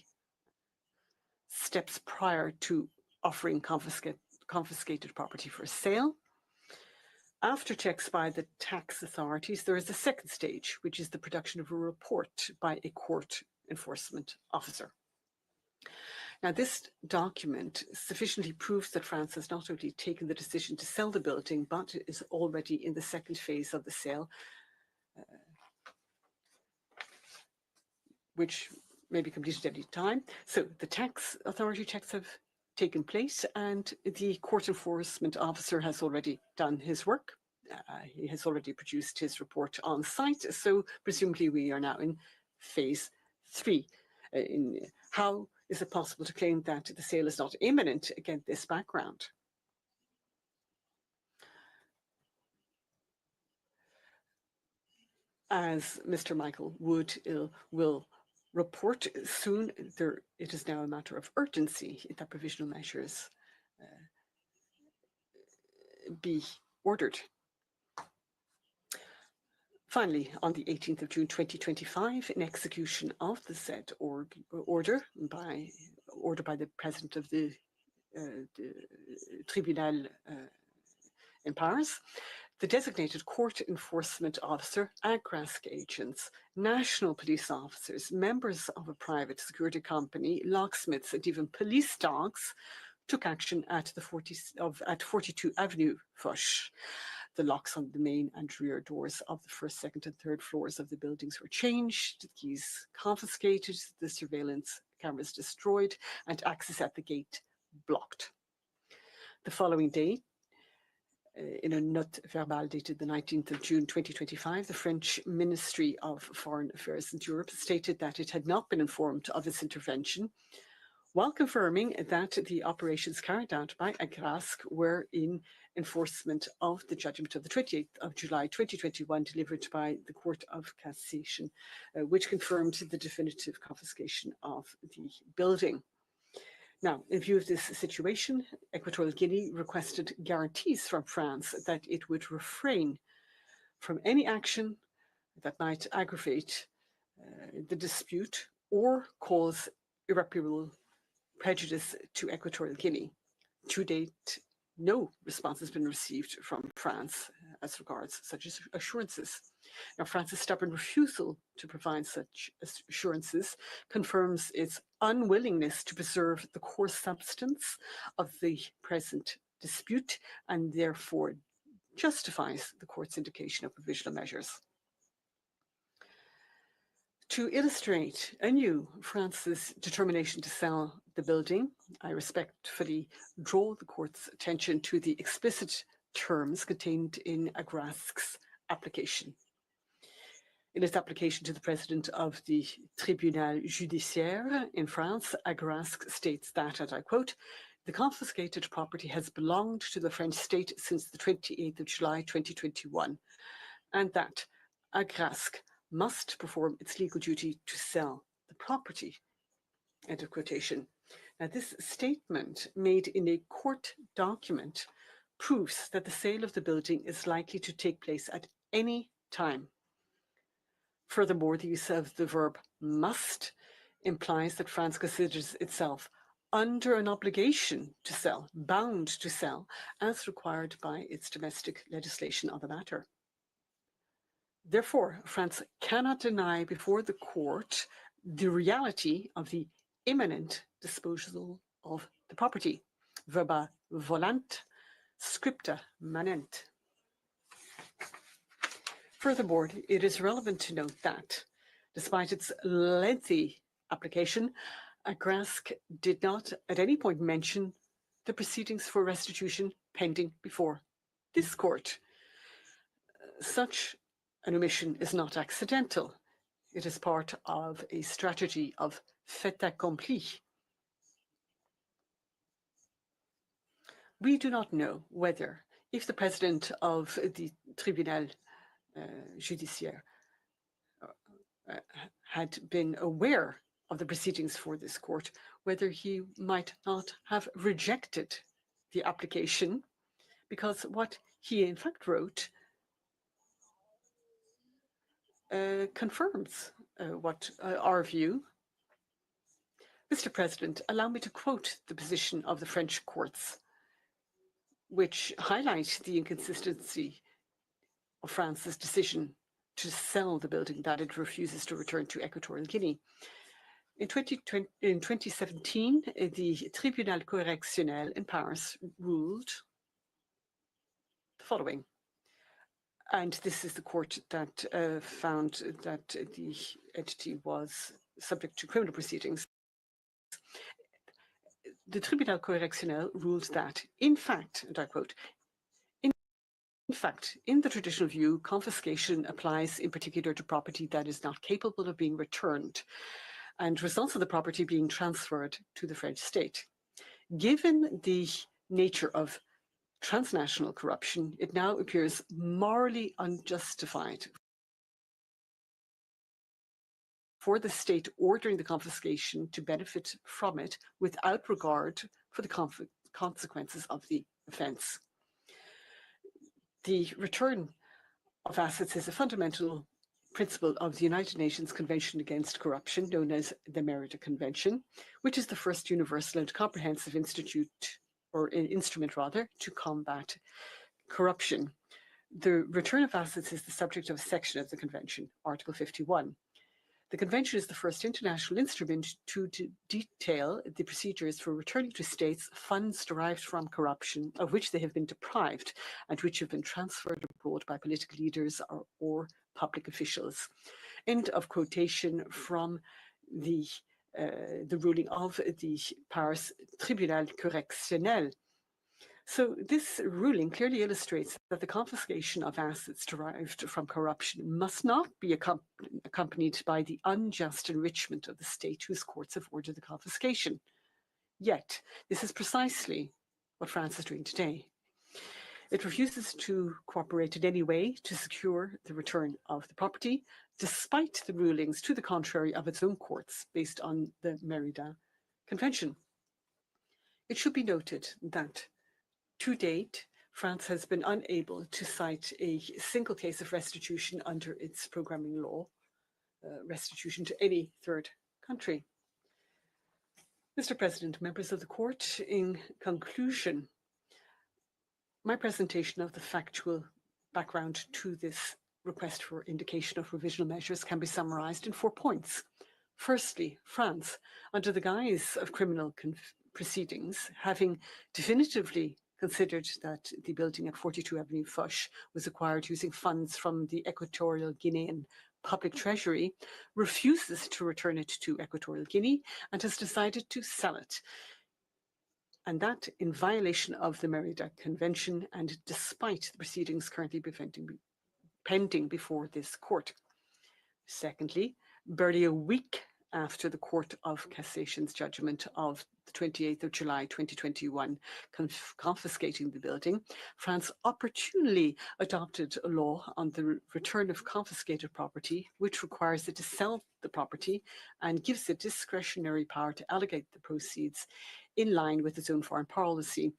steps prior to offering confiscated property for sale, after checks by the tax authorities, there is a second stage, which is the production of a report by a court enforcement officer. Now, this document sufficiently proves that France has not only taken the decision to sell the building, but is already in the second phase of the sale, which may be completed at any time. So the tax authority checks have taken place, and the court enforcement officer has already done his work. He has already produced his report on site, so presumably we are now in phase 3. How is it possible to claim that the sale is not imminent against this background? As Mr. Michael Wood will report soon, it is now a matter of urgency that provisional measures be ordered. Finally, on the 18th of June 2025, in execution of the said order by the President of the Tribunal in Paris, the designated court enforcement officer, AGRASC agents, national police officers, members of a private security company, locksmiths, and even police dogs took action at 42 Avenue Foch. The locks on the main and rear doors of the first, second, and third floors of the buildings were changed, the keys confiscated, the surveillance cameras destroyed, and access at the gate blocked. The following day, in a note verbal dated the 19th of June 2025, the French Ministry of Foreign Affairs in Europe stated that it had not been informed of this intervention, while confirming that the operations carried out by AGRASC were in enforcement of the judgment of the 28th of July 2021 delivered by the Court of Cassation, which confirmed the definitive confiscation of the building. Now, in view of this situation, Equatorial Guinea requested guarantees from France that it would refrain from any action that might aggravate the dispute or cause irreparable prejudice to Equatorial Guinea. To date, no response has been received from France as regards such assurances. Now, France's stubborn refusal to provide such assurances confirms its unwillingness to preserve the core substance of the present dispute and therefore justifies the court's indication of provisional measures. To illustrate anew France's determination to sell the building, I respectfully draw the court's attention to the explicit terms contained in AGRASC's application. In its application to the President of the Tribunal Judiciaire in France, AGRASC states that, and I quote, "The confiscated property has belonged to the French state since the 28th of July 2021, and that AGRASC must perform its legal duty to sell the property." End of quotation. Now, this statement made in a court document proves that the sale of the building is likely to take place at any time. Furthermore, the use of the verb must implies that France considers itself under an obligation to sell, bound to sell, as required by its domestic legislation on the matter. Therefore, France cannot deny before the court the reality of the imminent disposal of the property. Verba volant, scripta manent. Furthermore, it is relevant to note that, despite its lengthy application, AGRASC did not at any point mention the proceedings for restitution pending before this court. Such an omission is not accidental. It is part of a strategy of fait accompli. We do not know whether, if the President of the Tribunal Judiciaire had been aware of the proceedings for this court, whether he might not have rejected the application, because what he in fact wrote confirms what our view. Mr. President, allow me to quote the position of the French courts, which highlight the inconsistency of France's decision to sell the building that it refuses to return to Equatorial Guinea. In 2017, the Tribunal Correctionnel in Paris ruled the following. And this is the court that found that the entity was subject to criminal proceedings. the Tribunal Correctionnel ruled that, in fact, and I quote, in fact, in the traditional view, confiscation applies in particular to property that is not capable of being returned and results of the property being transferred to the French state. Given the nature of transnational corruption, it now appears morally unjustified for the state ordering the confiscation to benefit from it without regard for the consequences of the offence. The return of assets is a fundamental principle of the United Nations Convention Against Corruption, known as the Merida Convention, which is the first universal and comprehensive instrument to combat corruption. The return of assets is the subject of a section of the Convention, Article 51. The Convention is the first international instrument to detail the procedures for returning to states funds derived from corruption of which they have been deprived and which have been transferred abroad by political leaders or public officials. End of quotation from the ruling of the Paris Tribunal Correctionnel. So this ruling clearly illustrates that the confiscation of assets derived from corruption must not be accompanied by the unjust enrichment of the state whose courts have ordered the confiscation. Yet, this is precisely what France is doing today. It refuses to cooperate in any way to secure the return of the property, despite the rulings to the contrary of its own courts based on the Merida Convention. It should be noted that to date, France has been unable to cite a single case of restitution under its programming law, restitution to any third country. Mr. President, members of the court, in conclusion, my presentation of the factual background to this request for indication of provisional measures can be summarized in 4 points. Firstly, France, under the guise of criminal proceedings, having definitively considered that the building at 42 Avenue Foch was acquired using funds from the Equatorial Guinean public treasury, refuses to return it to Equatorial Guinea and has decided to sell it. And that in violation of the Merida Convention and despite the proceedings currently pending before this court. Secondly, barely a week after the Court of Cassation's judgment of the 28th of July 2021 confiscating the building, France opportunely adopted a law on the return of confiscated property, which requires it to sell the property and gives it discretionary power to allocate the proceeds in line with its own foreign policy,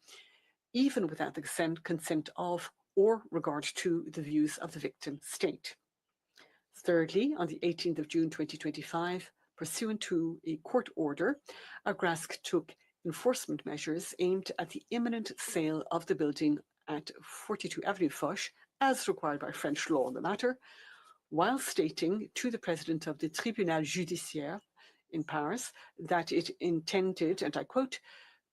even without the consent of or regard to the views of the victim state. Thirdly, on the 18th of June 2025, pursuant to a court order, Agrasc took enforcement measures aimed at the imminent sale of the building at 42 Avenue Foch, as required by French law on the matter, while stating to the president of the Tribunal Judiciaire in Paris that it intended, and I quote,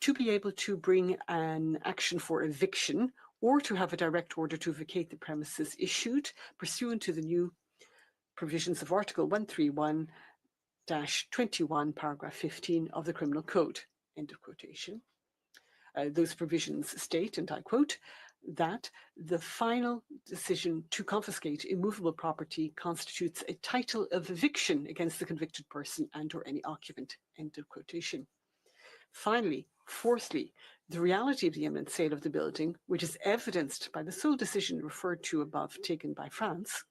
to be able to bring an action for eviction or to have a direct order to vacate the premises issued pursuant to the new provisions of Article 131-21, paragraph 15 of the Criminal Code, end of quotation. Those provisions state, and I quote, that the final decision to confiscate immovable property constitutes a title of eviction against the convicted person and or any occupant, end of quotation. Finally, fourthly, the reality of the imminent sale of the building, which is evidenced by the sole decision referred to above taken by France,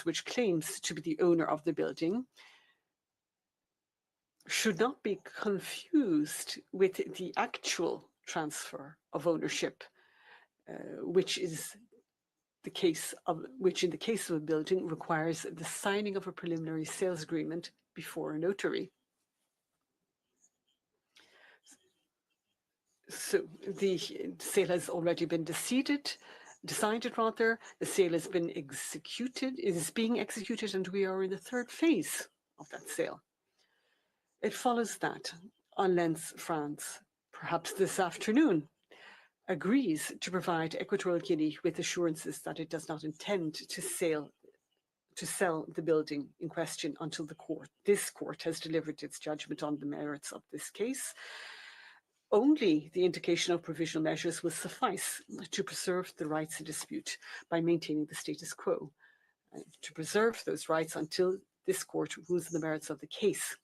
which claims to be the owner of the building, should not be confused with the actual transfer of ownership, which in the case of a building requires the signing of a preliminary sales agreement before a notary. So the sale has already been decided, the sale has been executed, is being executed, and we are in the third phase of that sale. It follows that unless France, perhaps this afternoon, agrees to provide Equatorial Guinea with assurances that it does not intend to to sell the building in question until this court has delivered its judgment on the merits of this case. Only the indication of provisional measures will suffice to preserve the rights in dispute by maintaining the status quo, to preserve those rights until this court rules on the merits of the case.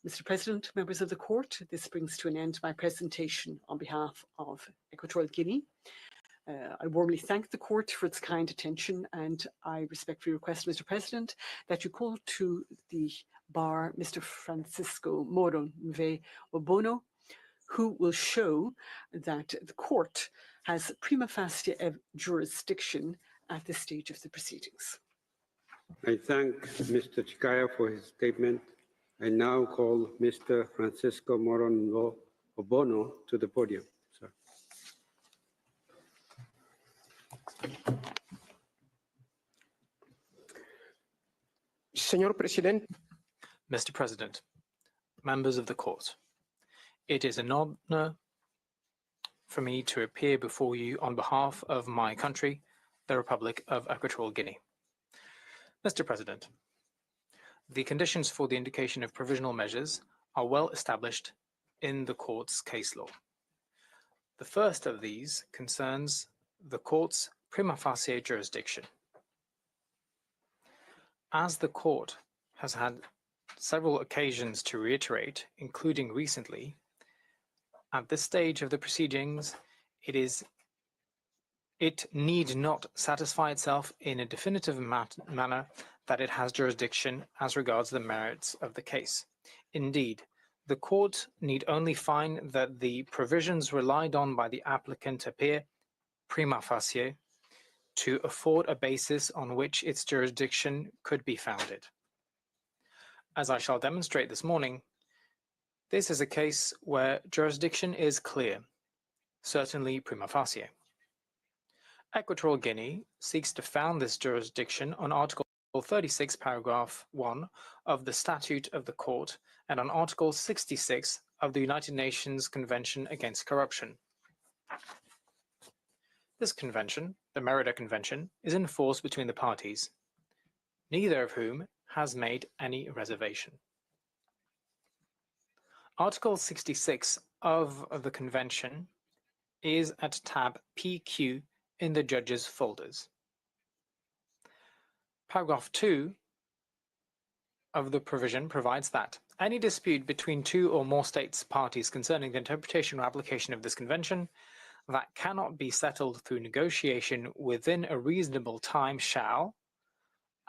Mr. President, members of the court, this brings to an end my presentation on behalf of Equatorial Guinea. I warmly thank the court for its kind attention, and I respectfully request, Mr. President, that you call to the bar Mr. Francisco Moro Nve Obono, who will show that the court has prima facie jurisdiction at this stage of the proceedings. I thank Mr. Chikaya for his statement. I now call Mr. Francisco Moron Obono to the podium. Sir. Señor Presidente. Mr. President, members of the court, it is an honor for me to appear before you on behalf of my country, the Republic of Equatorial Guinea. Mr. President, the conditions for the indication of provisional measures are well established in the court's case law. The first of these concerns the court's prima facie jurisdiction. As the court has had several occasions to reiterate, including recently, at this stage of the proceedings, it need not satisfy itself in a definitive manner that it has jurisdiction as regards the merits of the case. Indeed, the court need only find that the provisions relied on by the applicant appear prima facie to afford a basis on which its jurisdiction could be founded. As I shall demonstrate this morning, this is a case where jurisdiction is clear, certainly prima facie. Equatorial Guinea seeks to found this jurisdiction on Article 36, paragraph 1 of the Statute of the Court and on Article 66 of the United Nations Convention Against Corruption. This convention, the Merida Convention, is in force between the parties, neither of whom has made any reservation. Article 66 of the Convention is at tab PQ in the judges' folders. Paragraph 2 of the provision provides that any dispute between two or more states parties concerning the interpretation or application of this convention that cannot be settled through negotiation within a reasonable time shall,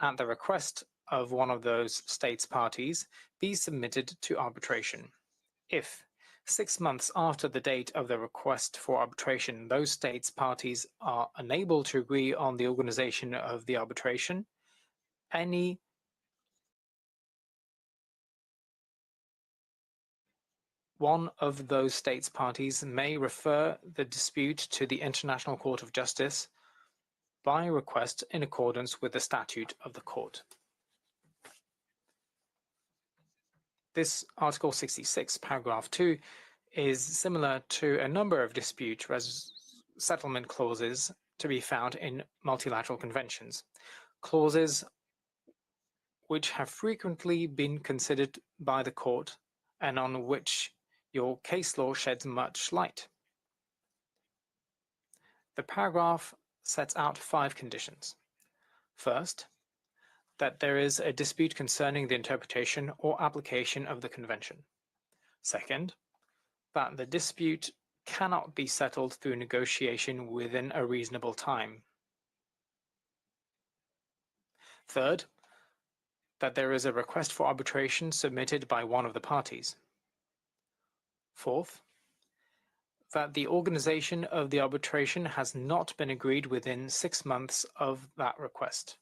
at the request of one of those states parties, be submitted to arbitration. If 6 months after the date of the request for arbitration, those states parties are unable to agree on the organization of the arbitration, any one of those states parties may refer the dispute to the International Court of Justice by request in accordance with the statute of the court. This Article 66, paragraph 2, is similar to a number of dispute settlement clauses to be found in multilateral conventions, clauses which have frequently been considered by the court and on which your case law sheds much light. The paragraph sets out 5 conditions. First, that there is a dispute concerning the interpretation or application of the convention. Second, that the dispute cannot be settled through negotiation within a reasonable time. Third, that there is a request for arbitration submitted by one of the parties. Fourth, that the organization of the arbitration has not been agreed within 6 months of that request.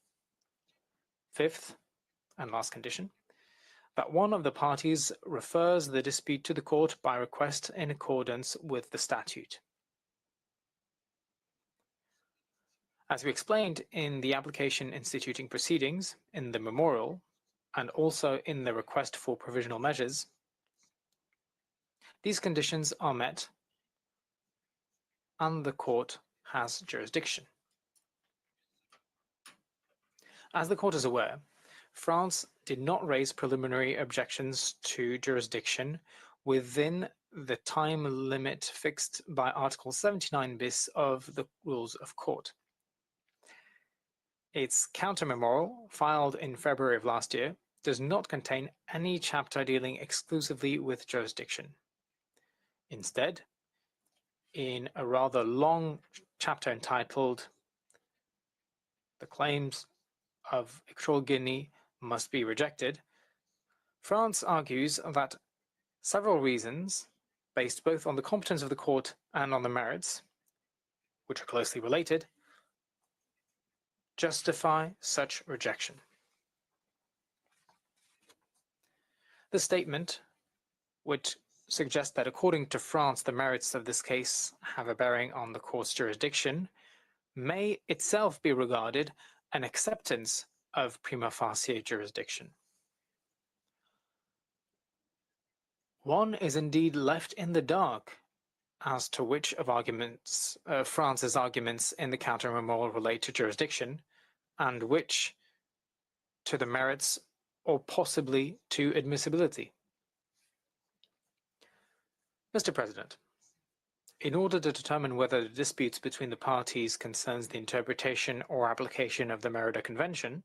Fifth, and last condition, that one of the parties refers the dispute to the court by request in accordance with the statute. As we explained in the application instituting proceedings, in the memorial, and also in the request for provisional measures, these conditions are met and the court has jurisdiction. As the court is aware, France did not raise preliminary objections to jurisdiction within the time limit fixed by Article 79 bis of the Rules of Court. Its counter-memorial, filed in February of last year, does not contain any chapter dealing exclusively with jurisdiction. Instead, in a rather long chapter entitled "The Claims of Equatorial Guinea Must Be Rejected," France argues that several reasons, based both on the competence of the court and on the merits, which are closely related, justify such rejection. The statement, which suggests that according to France the merits of this case have a bearing on the court's jurisdiction, may itself be regarded an acceptance of prima facie jurisdiction. One is indeed left in the dark as to which of France's arguments in the counter-memorial relate to jurisdiction, and which to the merits or possibly to admissibility. Mr. President, in order to determine whether the disputes between the parties concerns the interpretation or application of the Merida Convention,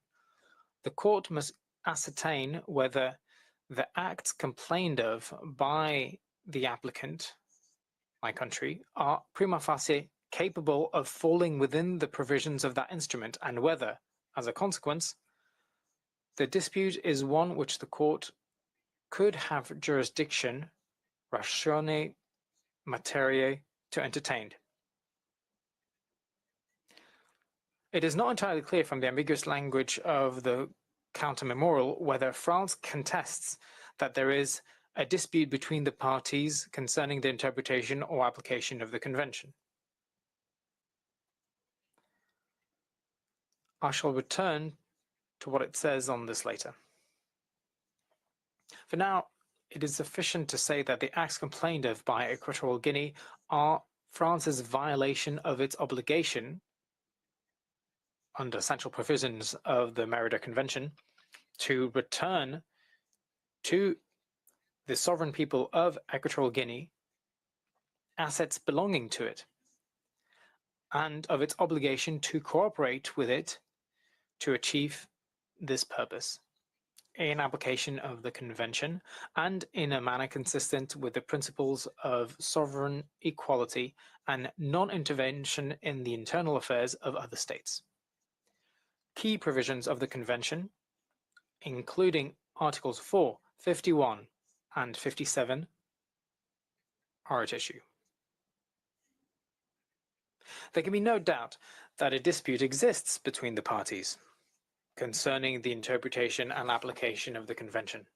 the court must ascertain whether the acts complained of by the applicant, my country, are prima facie capable of falling within the provisions of that instrument, and whether, as a consequence, the dispute is one which the court could have jurisdiction ratione materiae to entertain. It is not entirely clear from the ambiguous language of the counter-memorial whether France contests that there is a dispute between the parties concerning the interpretation or application of the Convention. I shall return to what it says on this later. For now, it is sufficient to say that the acts complained of by Equatorial Guinea are France's violation of its obligation, under essential provisions of the Merida Convention, to return to the sovereign people of Equatorial Guinea assets belonging to it, and of its obligation to cooperate with it to achieve this purpose in application of the Convention and in a manner consistent with the principles of sovereign equality and non-intervention in the internal affairs of other states. Key provisions of the Convention, including Articles 4, 51, and 57, are at issue. There can be no doubt that a dispute exists between the parties concerning the interpretation and application of the Convention.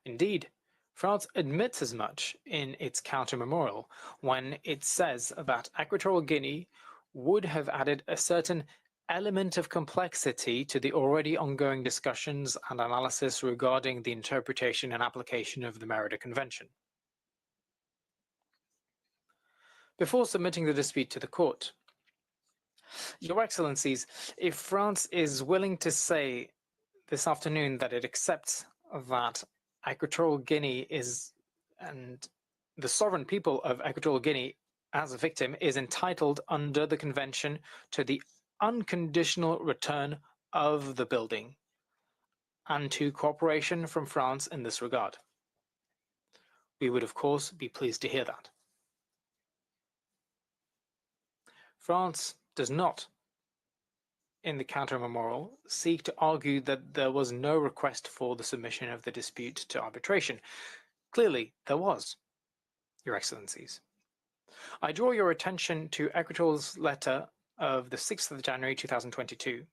Indeed, France admits as much in its counter-memorial when it says that Equatorial Guinea would have added a certain element of complexity to the already ongoing discussions and analysis regarding the interpretation and application of the Merida Convention. Before submitting the dispute to the court, Your Excellencies, if France is willing to say this afternoon that it accepts that Equatorial Guinea is, and the sovereign people of Equatorial Guinea as a victim is entitled under the Convention to the unconditional return of the building and to cooperation from France in this regard, we would of course be pleased to hear that. France does not, in the counter-memorial, seek to argue that there was no request for the submission of the dispute to arbitration. Clearly, there was, Your Excellencies. I draw your attention to Equatorial's letter of the 6th of January 2022,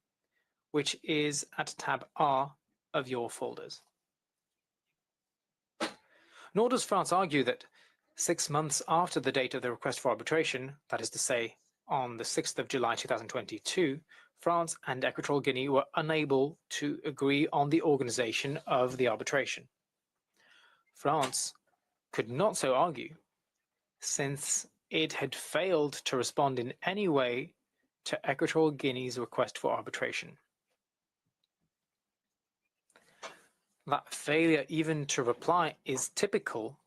which is at tab R of your folders. Nor does France argue that 6 months after the date of the request for arbitration, that is to say, on the 6th of July 2022, France and Equatorial Guinea were unable to agree on the organization of the arbitration. France could not so argue, since it had failed to respond in any way to Equatorial Guinea's request for arbitration. That failure even to reply is typical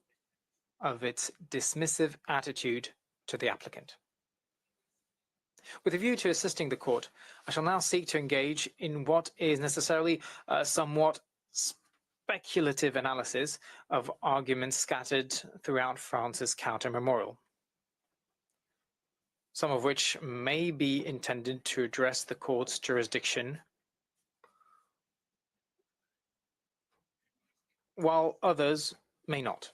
of its dismissive attitude to the applicant. With a view to assisting the court, I shall now seek to engage in what is necessarily a somewhat speculative analysis of arguments scattered throughout France's counter-memorial, some of which may be intended to address the court's jurisdiction, while others may not.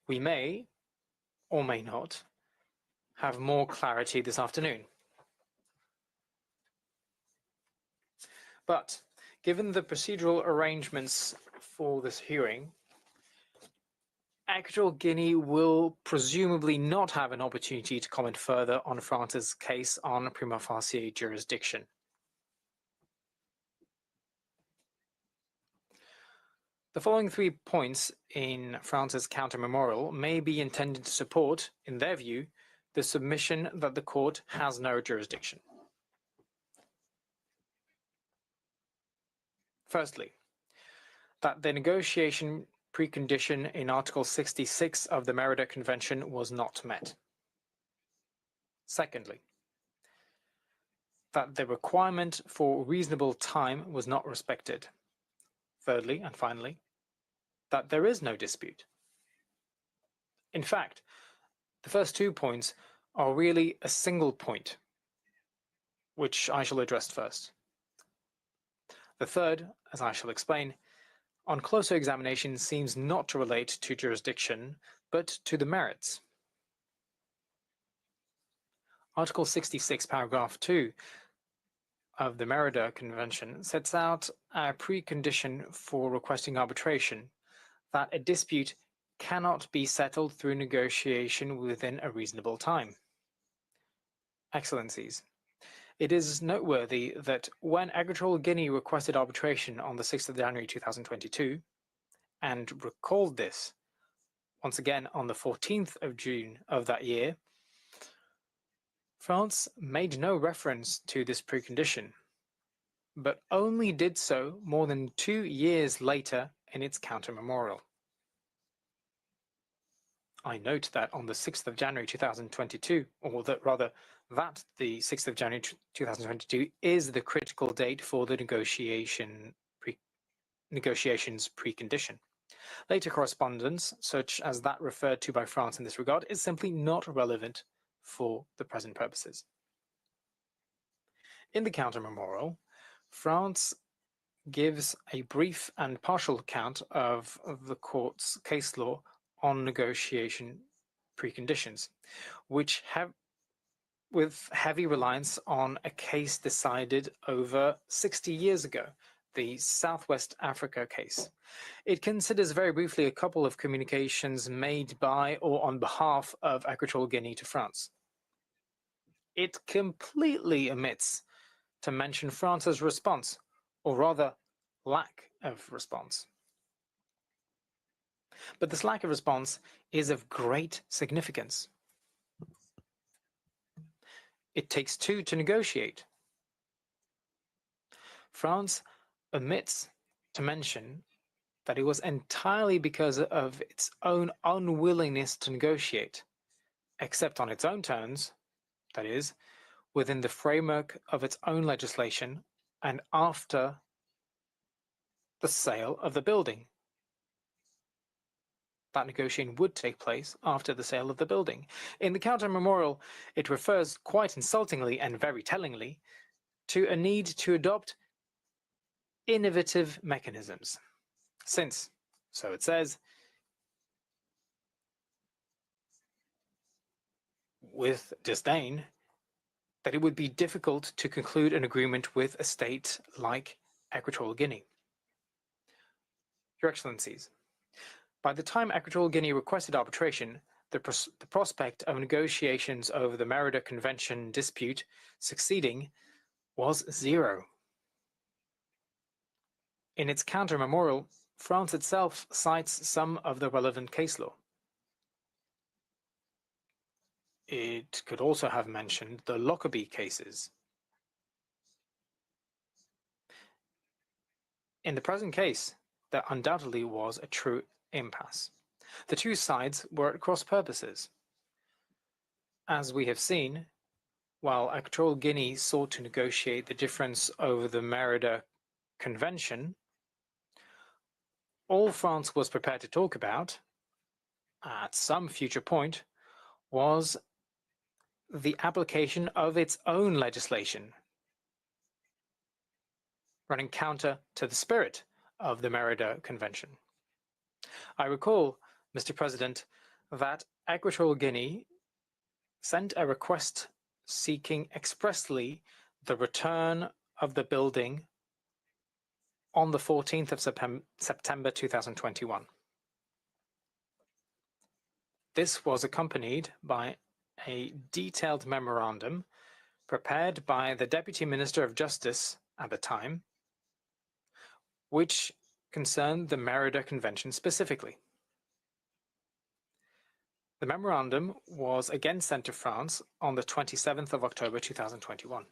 We may, or may not, have more clarity this afternoon. But given the procedural arrangements for this hearing, Equatorial Guinea will presumably not have an opportunity to comment further on France's case on prima facie jurisdiction. The following 3 points in France's counter-memorial may be intended to support, in their view, the submission that the court has no jurisdiction. Firstly, that the negotiation precondition in Article 66 of the Merida Convention was not met. Secondly, that the requirement for reasonable time was not respected. Thirdly, and finally, that there is no dispute. In fact, the first 2 points are really a single point, which I shall address first. The third, as I shall explain, on closer examination seems not to relate to jurisdiction, but to the merits. Article 66, paragraph 2 of the Merida Convention sets out a precondition for requesting arbitration, that a dispute cannot be settled through negotiation within a reasonable time. Excellencies, it is noteworthy that when Equatorial Guinea requested arbitration on the 6th of January 2022, and recalled this once again on the 14th of June of that year, France made no reference to this precondition, but only did so more than 2 years later in its counter-memorial. I note that on the 6th of January 2022, or that rather that the 6th of January 2022 is the critical date for the negotiations precondition. Later correspondence, such as that referred to by France in this regard, is simply not relevant for the present purposes. In the counter-memorial, France gives a brief and partial account of the court's case law on negotiation preconditions, which have with heavy reliance on a case decided over 60 years ago, the Southwest Africa case. It considers very briefly a couple of communications made by or on behalf of Equatorial Guinea to France. It completely omits to mention France's response, or rather lack of response. But this lack of response is of great significance. It takes two to negotiate. France omits to mention that it was entirely because of its own unwillingness to negotiate, except on its own terms, that is, within the framework of its own legislation and after the sale of the building. That negotiation would take place after the sale of the building. In the counter-memorial, it refers quite insultingly and very tellingly to a need to adopt innovative mechanisms, since, so it says, with disdain, that it would be difficult to conclude an agreement with a state like Equatorial Guinea. Your Excellencies, by the time Equatorial Guinea requested arbitration, the prospect of negotiations over the Merida Convention dispute succeeding was zero. In its counter-memorial, France itself cites some of the relevant case law. it could also have mentioned the Lockerbie cases. In the present case, there undoubtedly was a true impasse. The two sides were at cross purposes. As we have seen, while Equatorial Guinea sought to negotiate the difference over the Merida Convention, all France was prepared to talk about, at some future point, was the application of its own legislation, running counter to the spirit of the Merida Convention. I recall, Mr. President, that Equatorial Guinea sent a request seeking expressly the return of the building on the 14th of September 2021. This was accompanied by a detailed memorandum prepared by the Deputy Minister of Justice at the time, which concerned the Merida Convention specifically. The memorandum was again sent to France on the 27th of October 2021.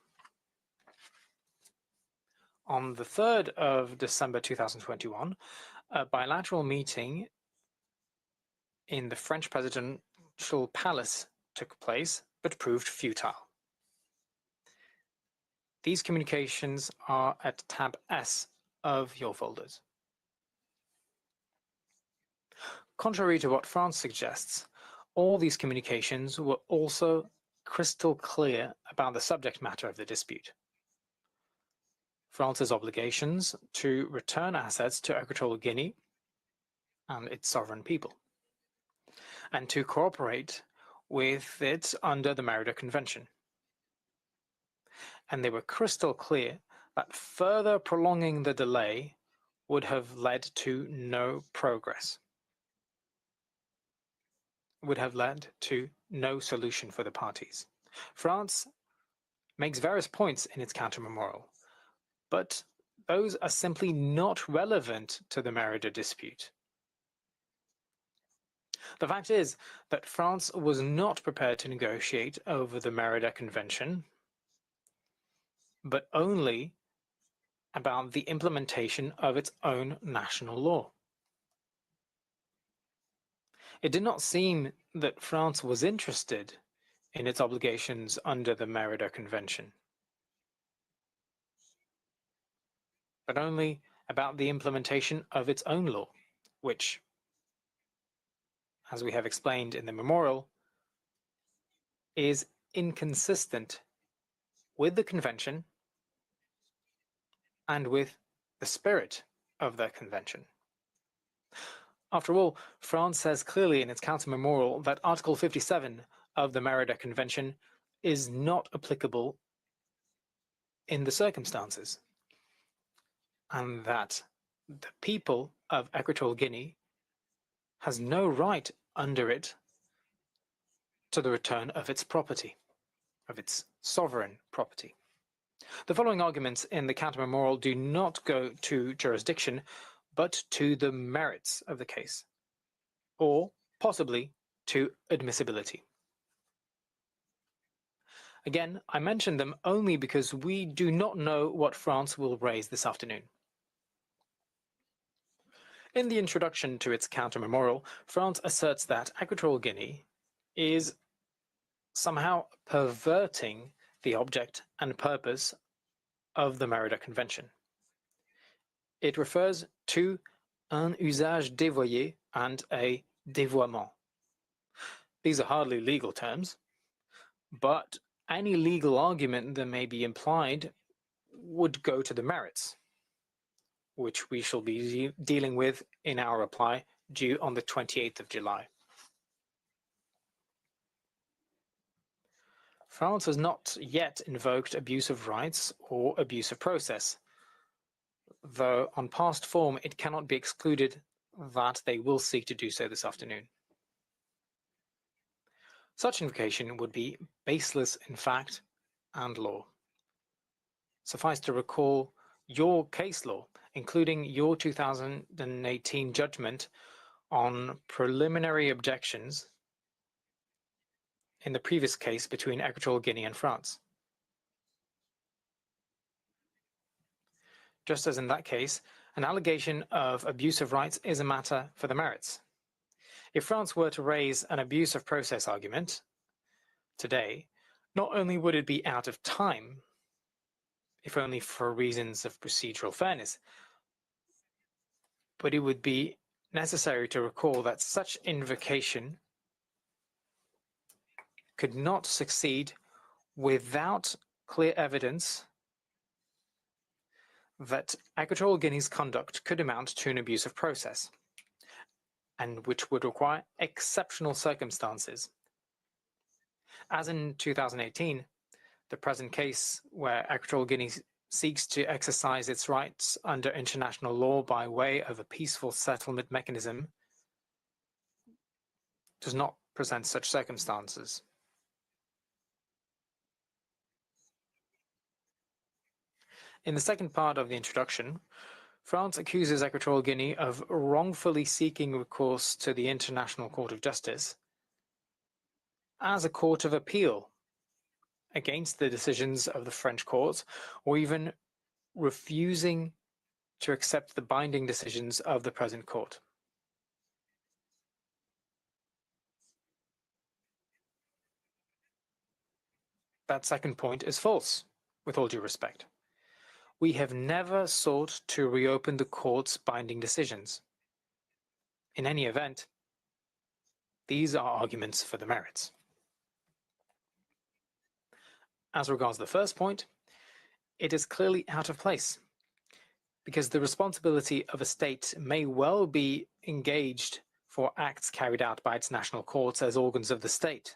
On the 3rd of December 2021, a bilateral meeting in the French presidential palace took place, but proved futile. These communications are at tab S of your folders. Contrary to what France suggests, all these communications were also crystal clear about the subject matter of the dispute. France's obligations to return assets to Equatorial Guinea and its sovereign people, and to cooperate with it under the Merida Convention. And they were crystal clear that further prolonging the delay would have led to no progress, would have led to no solution for the parties. France makes various points in its counter-memorial, but those are simply not relevant to the Merida dispute. The fact is that France was not prepared to negotiate over the Merida Convention, but only about the implementation of its own national law. It did not seem that France was interested in its obligations under the Merida Convention, but only about the implementation of its own law, which, as we have explained in the memorial, is inconsistent with the Convention and with the spirit of the Convention. After all, France says clearly in its counter-memorial that Article 57 of the Merida Convention is not applicable in the circumstances, and that the people of Equatorial Guinea has no right under it to the return of its property, of its sovereign property. The following arguments in the counter-memorial do not go to jurisdiction, but to the merits of the case, or possibly to admissibility. Again, I mention them only because we do not know what France will raise this afternoon. In the introduction to its counter-memorial, France asserts that Equatorial Guinea is somehow perverting the object and purpose of the Merida Convention. It refers to un usage dévoyé and a dévoiement. These are hardly legal terms, but any legal argument that may be implied would go to the merits, which we shall be dealing with in our reply due on the 28th of July. France has not yet invoked abuse of rights or abuse of process, though on past form it cannot be excluded that they will seek to do so this afternoon. Such invocation would be baseless in fact and law. Suffice to recall your case law, including your 2018 judgment on preliminary objections in the previous case between Equatorial Guinea and France. Just as in that case, an allegation of abuse of rights is a matter for the merits. If France were to raise an abuse of process argument today, not only would it be out of time, if only for reasons of procedural fairness, but it would be necessary to recall that such invocation could not succeed without clear evidence that Equatorial Guinea's conduct could amount to an abuse of process, and which would require exceptional circumstances. As in 2018, the present case where Equatorial Guinea seeks to exercise its rights under international law by way of a peaceful settlement mechanism does not present such circumstances. In the second part of the introduction, France accuses Equatorial Guinea of wrongfully seeking recourse to the International Court of Justice as a court of appeal against the decisions of the French courts, or even refusing to accept the binding decisions of the present court. That second point is false, with all due respect. We have never sought to reopen the court's binding decisions. In any event, these are arguments for the merits. As regards the first point, it is clearly out of place, because the responsibility of a state may well be engaged for acts carried out by its national courts as organs of the state,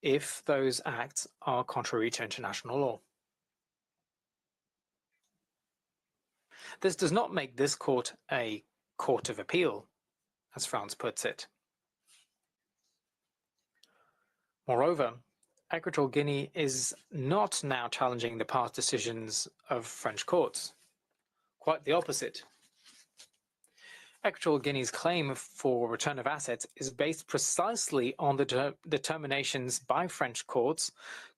if those acts are contrary to international law. This does not make this court a court of appeal, as France puts it. Moreover, Equatorial Guinea is not now challenging the past decisions of French courts. Quite the opposite. Equatorial Guinea's claim for return of assets is based precisely on the determinations by French courts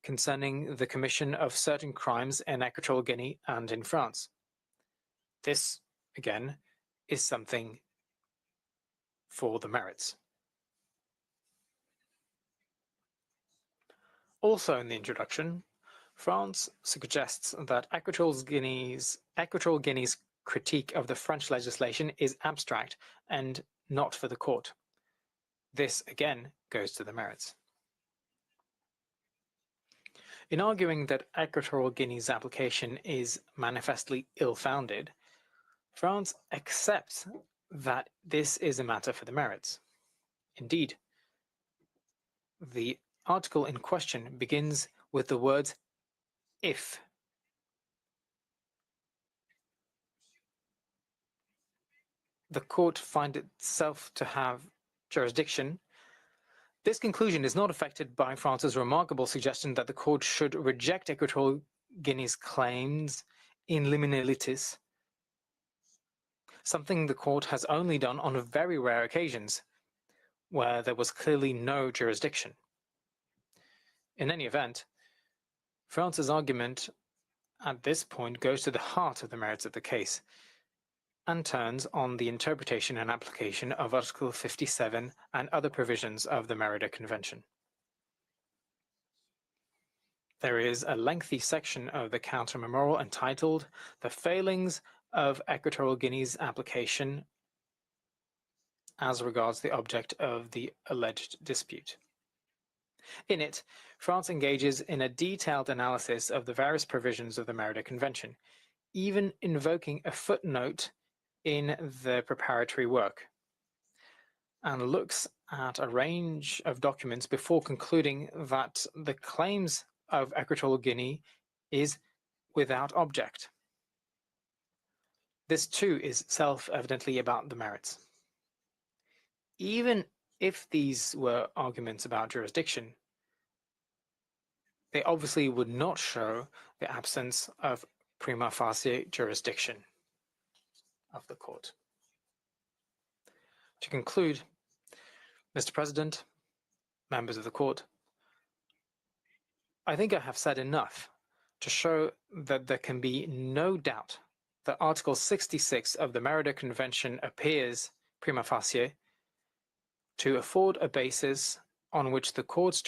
concerning the commission of certain crimes in Equatorial Guinea and in France. This, again, is something for the merits. Also in the introduction, France suggests that Equatorial Guinea's critique of the French legislation is abstract and not for the court. This, again, goes to the merits. In arguing that Equatorial Guinea's application is manifestly ill-founded, France accepts that this is a matter for the merits. Indeed, the article in question begins with the words "if." The court finds itself to have jurisdiction. This conclusion is not affected by France's remarkable suggestion that the court should reject Equatorial Guinea's claims in liminalitis, something the court has only done on very rare occasions, where there was clearly no jurisdiction. In any event, France's argument at this point goes to the heart of the merits of the case and turns on the interpretation and application of Article 57 and other provisions of the Merida Convention. There is a lengthy section of the counter-memorial entitled "The Failings of Equatorial Guinea's Application as regards the object of the alleged dispute." In it, France engages in a detailed analysis of the various provisions of the Merida Convention, even invoking a footnote in the preparatory work, and looks at a range of documents before concluding that the claims of Equatorial Guinea is without object. This too is self-evidently about the merits. Even if these were arguments about jurisdiction, they obviously would not show the absence of prima facie jurisdiction of the court. To conclude, Mr. President, members of the court, I think I have said enough to show that there can be no doubt that Article 66 of the Merida Convention appears prima facie to afford a basis on which the court's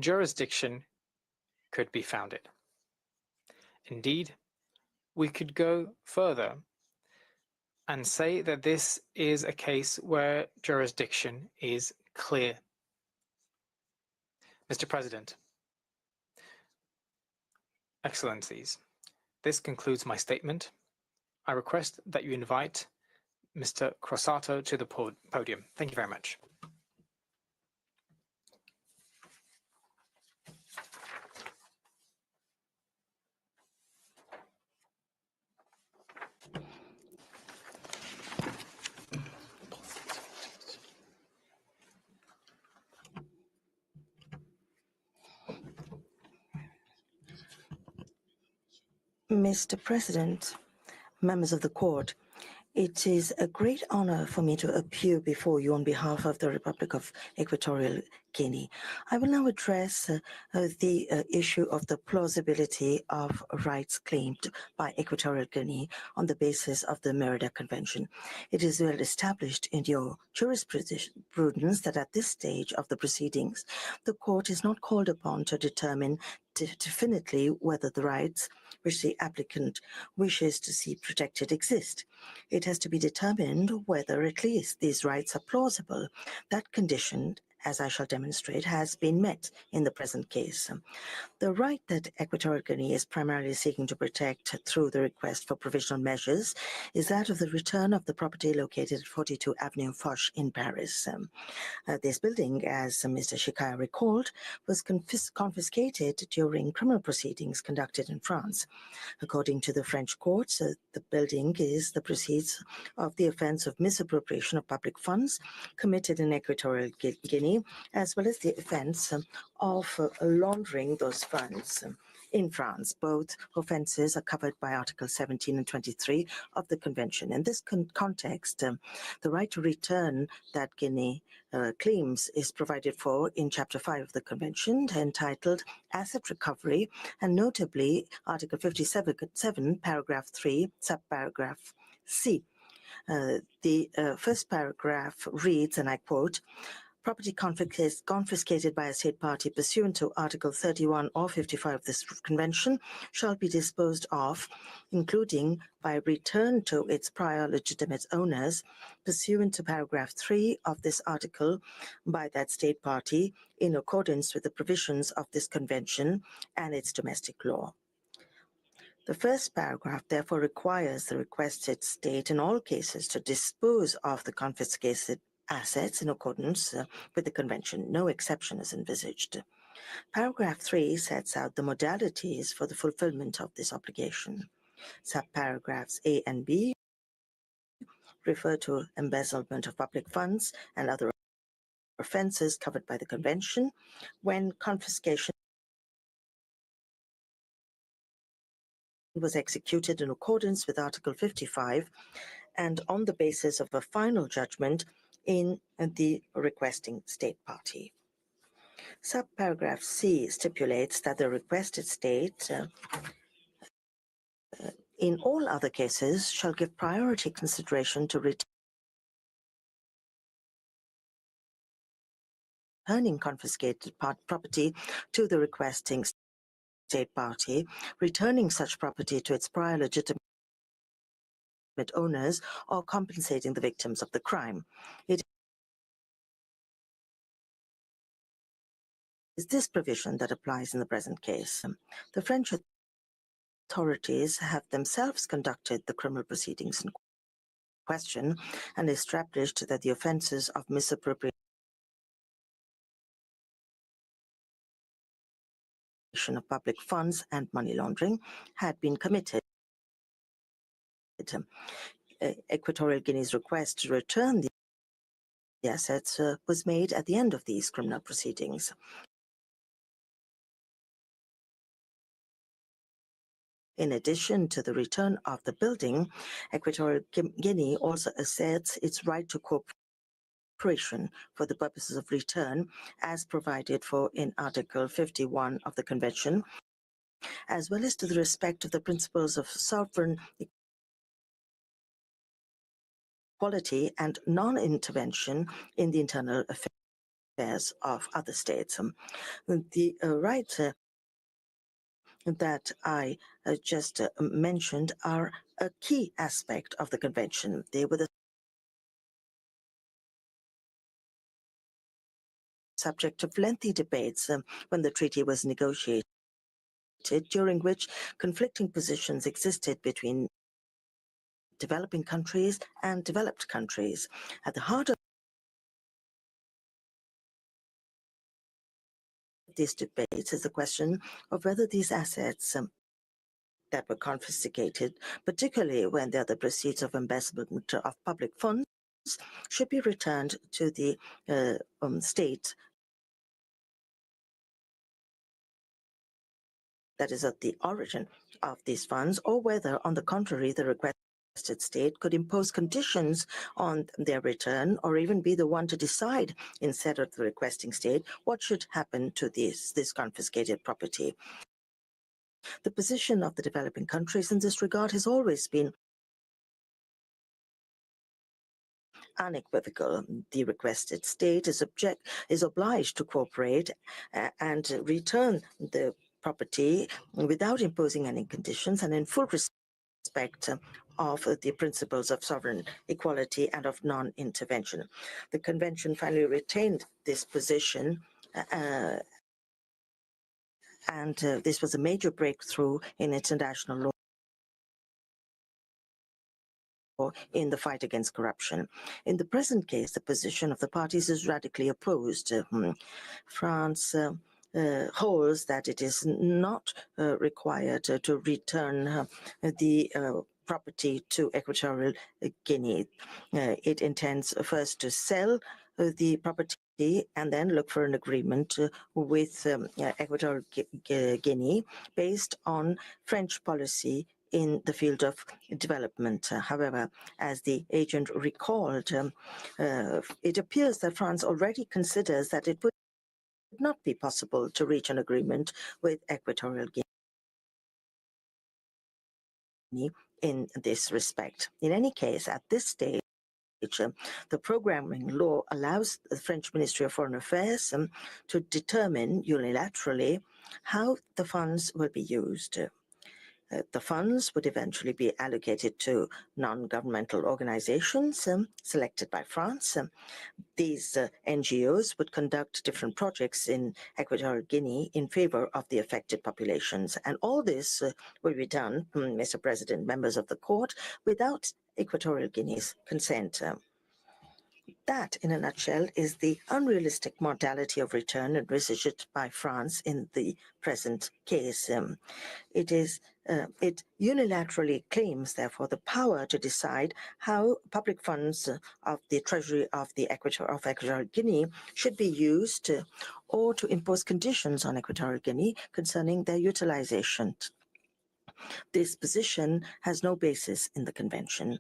jurisdiction could be founded. Indeed, we could go further and say that this is a case where jurisdiction is clear. Mr. President, Excellencies, this concludes my statement. I request that you invite Mr. Crossato to the podium. Thank you very much. Mr. President, members of the court, it is a great honor for me to appear before you on behalf of the Republic of Equatorial Guinea. I will now address the issue of the plausibility of rights claimed by Equatorial Guinea on the basis of the Merida Convention. It is well established in your jurisprudence that at this stage of the proceedings, the court is not called upon to determine definitely whether the rights which the applicant wishes to see protected exist. It has to be determined whether at least these rights are plausible. That condition, as I shall demonstrate, has been met in the present case. The right that Equatorial Guinea is primarily seeking to protect through the request for provisional measures is that of the return of the property located at 42 Avenue Foch in Paris. This building, as Mr. Shikaya recalled, was confiscated during criminal proceedings conducted in France. According to the French courts, the building is the proceeds of the offense of misappropriation of public funds committed in Equatorial Guinea, as well as the offense of laundering those funds in France. Both offenses are covered by Article 17 and 23 of the Convention. In this context, the right to return that Guinea claims is provided for in Chapter 5 of the Convention, entitled Asset Recovery, and notably Article 57, Paragraph 3, Subparagraph C. The first paragraph reads, and I quote, "Property confiscated by a state party pursuant to Article 31 or 55 of this Convention shall be disposed of, including by return to its prior legitimate owners, pursuant to paragraph 3 of this article by that state party in accordance with the provisions of this Convention and its domestic law." The first paragraph therefore requires the requested state in all cases to dispose of the confiscated assets in accordance with the Convention. No exception is envisaged. Paragraph 3 sets out the modalities for the fulfillment of this obligation. Subparagraphs A and B refer to embezzlement of public funds and other offenses covered by the Convention when confiscation was executed in accordance with Article 55 and on the basis of a final judgment in the requesting state party. Subparagraph C stipulates that the requested state in all other cases shall give priority consideration to returning confiscated property to the requesting state party, returning such property to its prior legitimate owners, or compensating the victims of the crime. It is this provision that applies in the present case. The French authorities have themselves conducted the criminal proceedings in question and established that the offenses of misappropriation of public funds and money laundering had been committed. Equatorial Guinea's request to return the assets was made at the end of these criminal proceedings. In addition to the return of the building, Equatorial Guinea also asserts its right to reparation for the purposes of return as provided for in Article 51 of the Convention, as well as to the respect of the principles of sovereign equality and non-intervention in the internal affairs of other states. The rights that I just mentioned are a key aspect of the Convention. They were the subject of lengthy debates when the treaty was negotiated, during which conflicting positions existed between developing countries and developed countries. At the heart of these debates is the question of whether these assets that were confiscated, particularly when they are the proceeds of embezzlement of public funds, should be returned to the state that is at the origin of these funds, or whether, on the contrary, the requested state could impose conditions on their return, or even be the one to decide instead of the requesting state what should happen to this confiscated property. The position of the developing countries in this regard has always been unequivocal. The requested state is obliged to cooperate and return the property without imposing any conditions and in full respect of the principles of sovereign equality and of non-intervention. The Convention finally retained this position and this was a major breakthrough in international law in the fight against corruption. In the present case, the position of the parties is radically opposed. France holds that it is not required to return the property to Equatorial Guinea. It intends first to sell the property and then look for an agreement with Equatorial Guinea based on French policy in the field of development. However, as the agent recalled, it appears that France already considers that it would not be possible to reach an agreement with Equatorial Guinea in this respect. In any case, at this stage, the programming law allows the French Ministry of Foreign Affairs to determine unilaterally how the funds will be used. The funds would eventually be allocated to non-governmental organizations selected by France. These NGOs would conduct different projects in Equatorial Guinea in favor of the affected populations. And all this will be done, Mr. President, members of the court, without Equatorial Guinea's consent. That, in a nutshell, is the unrealistic modality of return envisaged by France in the present case. It unilaterally claims, therefore, the power to decide how public funds of the Treasury of Equatorial Guinea should be used or to impose conditions on Equatorial Guinea concerning their utilization. This position has no basis in the Convention.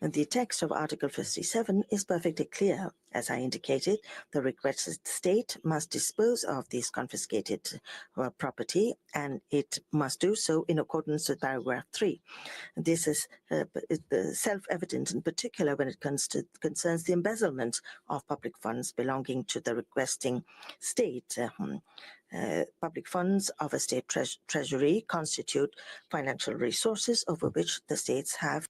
The text of Article 57 is perfectly clear. As I indicated, the requested state must dispose of this confiscated property, and it must do so in accordance with paragraph 3. This is self-evident, in particular when it concerns the embezzlement of public funds belonging to the requesting state. Public funds of a state treasury constitute financial resources over which the states have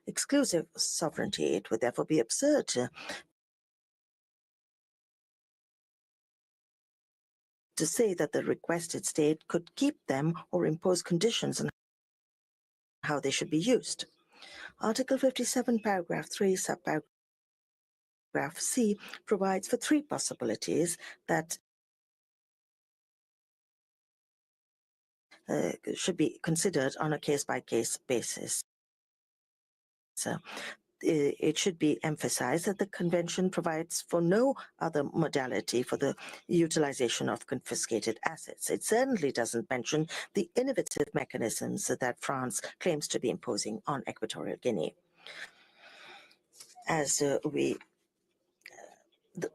exclusive sovereignty. It would therefore be absurd to say that the requested state could keep them or impose conditions on how they should be used. Article 57, paragraph 3, subparagraph C provides for three possibilities that should be considered on a case-by-case basis. It should be emphasized that the Convention provides for no other modality for the utilization of confiscated assets. It certainly doesn't mention the innovative mechanisms that France claims to be imposing on Equatorial Guinea. As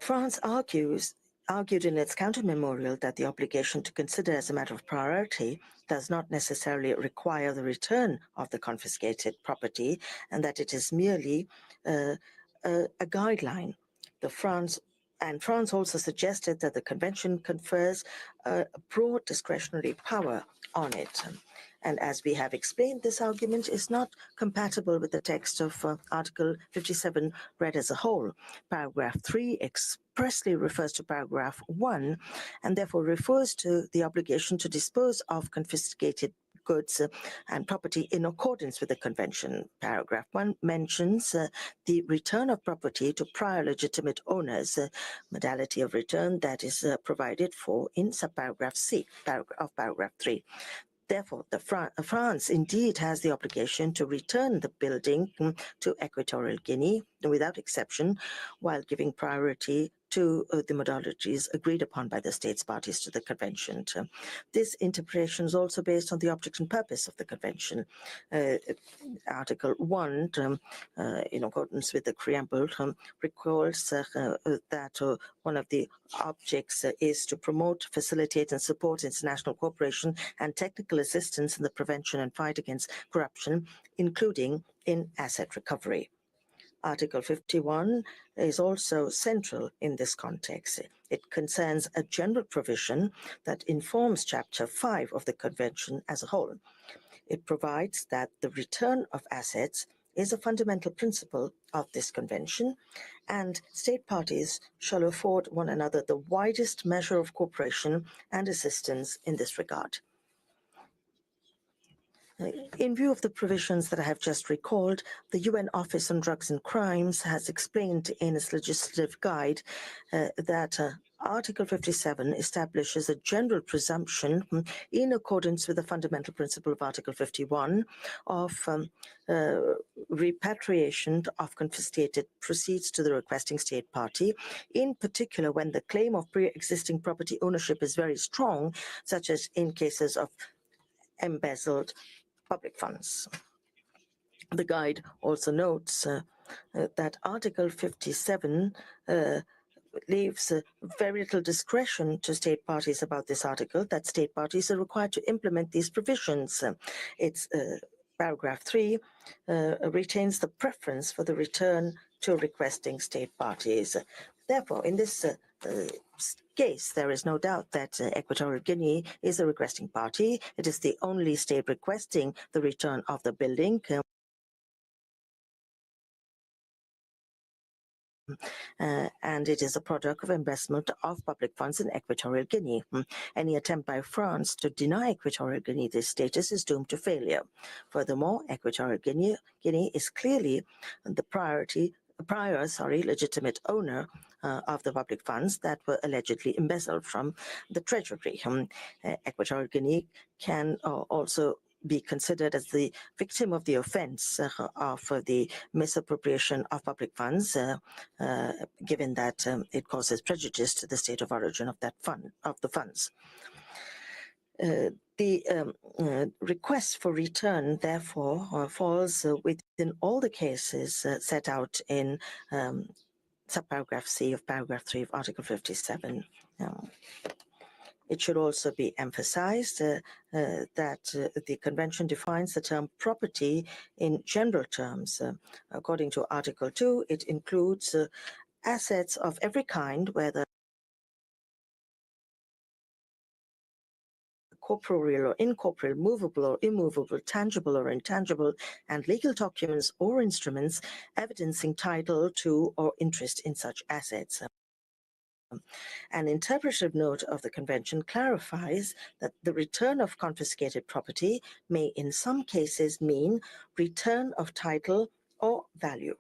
France argued in its counter-memorial that the obligation to consider as a matter of priority does not necessarily require the return of the confiscated property, and that it is merely a guideline. France also suggested that the convention confers a broad discretionary power on it. And as we have explained, this argument is not compatible with the text of Article 57 read as a whole. Paragraph 3 expressly refers to paragraph 1 and therefore refers to the obligation to dispose of confiscated goods and property in accordance with the convention. Paragraph 1 mentions the return of property to prior legitimate owners, modality of return that is provided for in subparagraph C of paragraph 3. Therefore, France indeed has the obligation to return the building to Equatorial Guinea without exception, while giving priority to the modalities agreed upon by the states parties to the convention. This interpretation is also based on the object and purpose of the convention. Article 1, in accordance with the preamble, recalls that one of the objects is to promote, facilitate, and support international cooperation and technical assistance in the prevention and fight against corruption, including in asset recovery. Article 51 is also central in this context. It concerns a general provision that informs Chapter 5 of the Convention as a whole. It provides that the return of assets is a fundamental principle of this convention, and state parties shall afford one another the widest measure of cooperation and assistance in this regard. In view of the provisions that I have just recalled, the UN Office on Drugs and Crimes has explained in its legislative guide that Article 57 establishes a general presumption in accordance with the fundamental principle of Article 51 of repatriation of confiscated proceeds to the requesting state party, in particular when the claim of pre-existing property ownership is very strong, such as in cases of embezzled public funds. The guide also notes that Article 57 leaves very little discretion to state parties about this article, that state parties are required to implement these provisions. It's paragraph 3 retains the preference for the return to requesting state parties. Therefore, in this case, there is no doubt that Equatorial Guinea is a requesting party. It is the only state requesting the return of the building. And it is a product of investment of public funds in Equatorial Guinea. Any attempt by France to deny Equatorial Guinea this status is doomed to failure. Furthermore, Equatorial Guinea is clearly the prior legitimate owner of the public funds that were allegedly embezzled from the treasury. Equatorial Guinea can also be considered as the victim of the offense of the misappropriation of public funds, given that it causes prejudice to the state of origin of the funds. The request for return, therefore, falls within all the cases set out in subparagraph C of paragraph 3 of Article 57. It should also be emphasized that the Convention defines the term property in general terms. According to Article 2, it includes assets of every kind, whether corporeal or incorporeal, movable or immovable, tangible or intangible, and legal documents or instruments evidencing title to or interest in such assets. An interpretive note of the Convention clarifies that the return of confiscated property may in some cases mean return of title or value.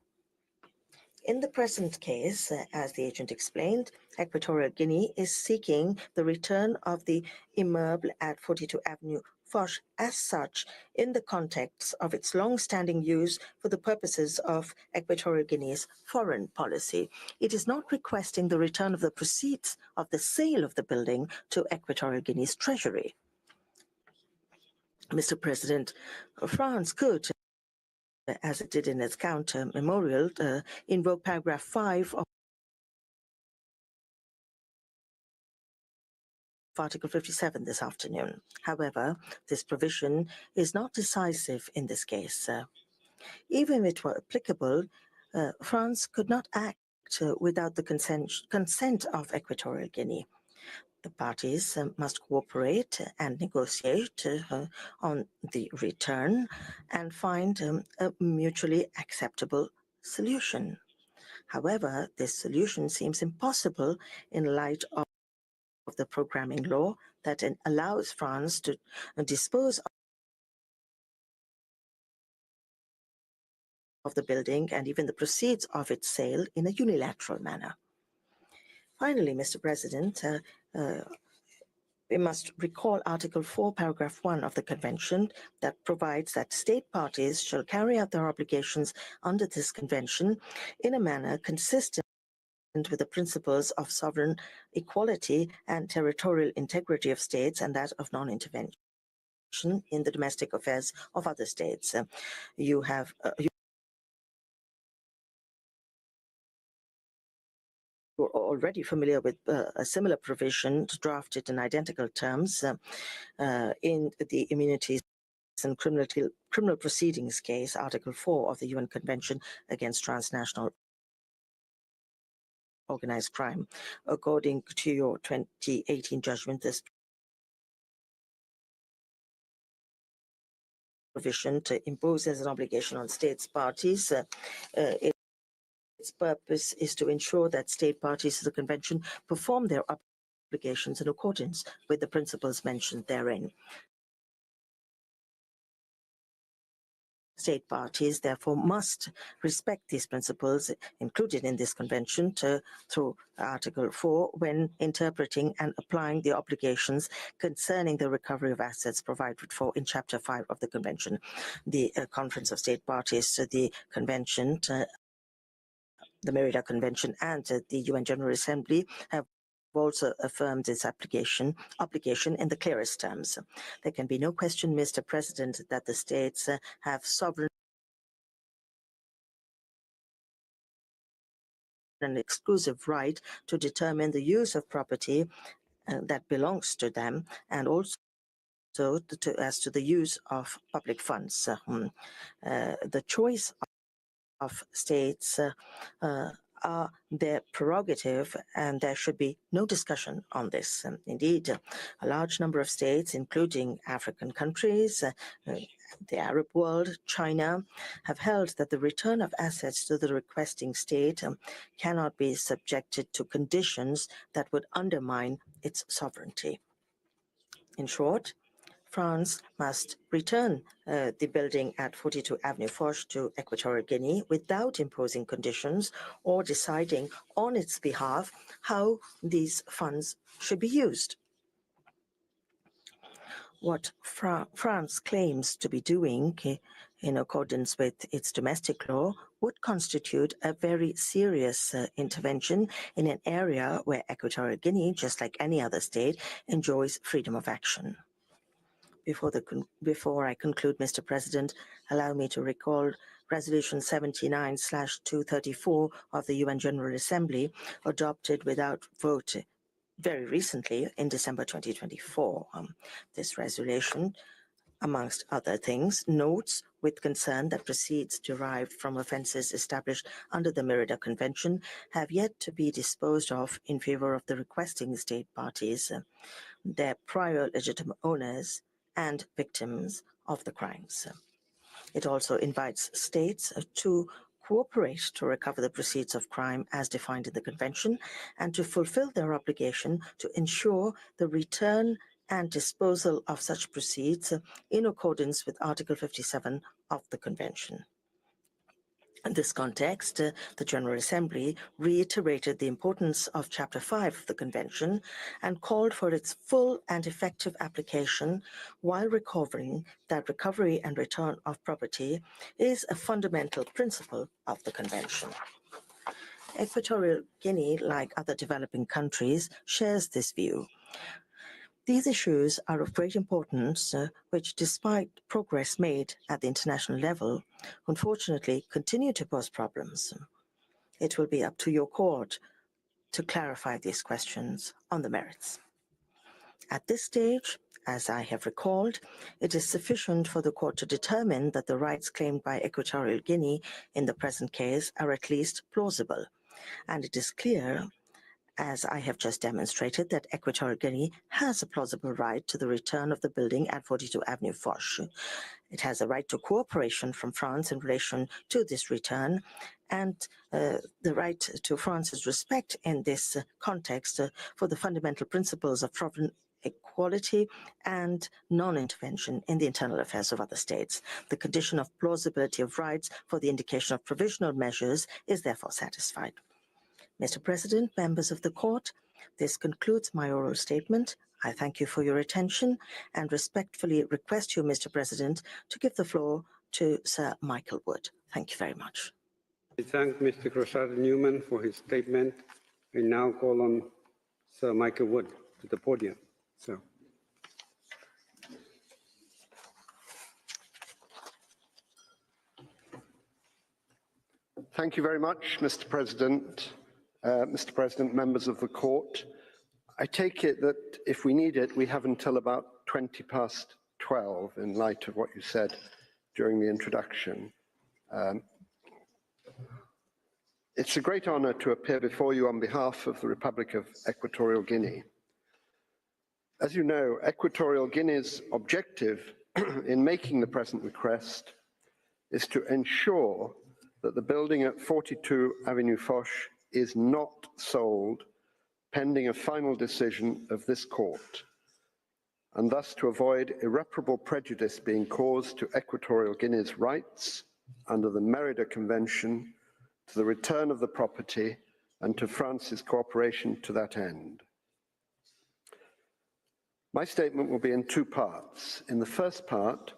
In the present case, as the agent explained, Equatorial Guinea is seeking the return of the immeuble at 42 Avenue Foch as such in the context of its long-standing use for the purposes of Equatorial Guinea's foreign policy. It is not requesting the return of the proceeds of the sale of the building to Equatorial Guinea's treasury. Mr. President, France could as it did in its counter memorial, invoke paragraph 5 of Article 57 this afternoon. However, this provision is not decisive in this case. Even if it were applicable, France could not act without the consent of Equatorial Guinea. The parties must cooperate and negotiate on the return and find a mutually acceptable solution. However, this solution seems impossible in light of the programming law that allows France to dispose of the building and even the proceeds of its sale in a unilateral manner. Finally, Mr. President, we must recall Article 4, Paragraph 1 of the Convention that provides that state parties shall carry out their obligations under this convention in a manner consistent with the principles of sovereign equality and territorial integrity of states and that of non-intervention in the domestic affairs of other states. You're already familiar with a similar provision drafted in identical terms in the Immunities and Criminal Proceedings case, Article 4 of the UN Convention against Transnational Organized Crime. According to your 2018 judgment, this provision imposes an obligation on states parties. Its purpose is to ensure that state parties to the convention perform their obligations in accordance with the principles mentioned therein. State parties, therefore, must respect these principles included in this convention through Article 4 when interpreting and applying the obligations concerning the recovery of assets provided for in Chapter 5 of the convention. The Conference of State Parties to the convention, the Merida Convention, and the UN General Assembly have also affirmed its obligation in the clearest terms. There can be no question, Mr. President, that the states have sovereign and exclusive right to determine the use of property that belongs to them, and also as to the use of public funds. The choice of states are their prerogative, and there should be no discussion on this. Indeed, a large number of states, including African countries, the Arab world, China, have held that the return of assets to the requesting state cannot be subjected to conditions that would undermine its sovereignty. In short, France must return the building at 42 Avenue Foch to Equatorial Guinea without imposing conditions or deciding on its behalf how these funds should be used. What France claims to be doing in accordance with its domestic law would constitute a very serious intervention in an area where Equatorial Guinea, just like any other state, enjoys freedom of action. Before I conclude, Mr. President, allow me to recall Resolution 79/234 of the UN General Assembly, adopted without vote very recently in December 2024. This resolution, amongst other things, notes with concern that proceeds derived from offences established under the Merida Convention have yet to be disposed of in favor of the requesting state parties, their prior legitimate owners, and victims of the crimes. It also invites states to cooperate to recover the proceeds of crime as defined in the Convention and to fulfill their obligation to ensure the return and disposal of such proceeds in accordance with Article 57 of the Convention. In this context, the General Assembly reiterated the importance of Chapter 5 of the Convention and called for its full and effective application while recovering that recovery and return of property is a fundamental principle of the Convention. Equatorial Guinea, like other developing countries, shares this view. These issues are of great importance, which, despite progress made at the international level, unfortunately continue to pose problems. It will be up to your court to clarify these questions on the merits. At this stage, as I have recalled, it is sufficient for the court to determine that the rights claimed by Equatorial Guinea in the present case are at least plausible, and it is clear, as I have just demonstrated, that Equatorial Guinea has a plausible right to the return of the building at 42 Avenue Foch. It has a right to cooperation from France in relation to this return, and the right to France's respect in this context for the fundamental principles of sovereign equality and non-intervention in the internal affairs of other states. The condition of plausibility of rights for the indication of provisional measures is therefore satisfied. Mr. President, members of the court, this concludes my oral statement. I thank you for your attention and respectfully request you, Mr. President, to give the floor to Sir Michael Wood. Thank you very much. I thank Mr. Crosada-Newman for his statement. I now call on Sir Michael Wood to the podium. So. Thank you very much, Mr. President. Mr. President, members of the court, I take it that if we need it, we have until about 12:20 in light of what you said during the introduction. It's a great honor to appear before you on behalf of the Republic of Equatorial Guinea. As you know, Equatorial Guinea's objective in making the present request is to ensure that the building at 42 Avenue Foch is not sold pending a final decision of this court, and thus to avoid irreparable prejudice being caused to Equatorial Guinea's rights under the Merida Convention to the return of the property and to France's cooperation to that end. My statement will be in two parts. In the first part,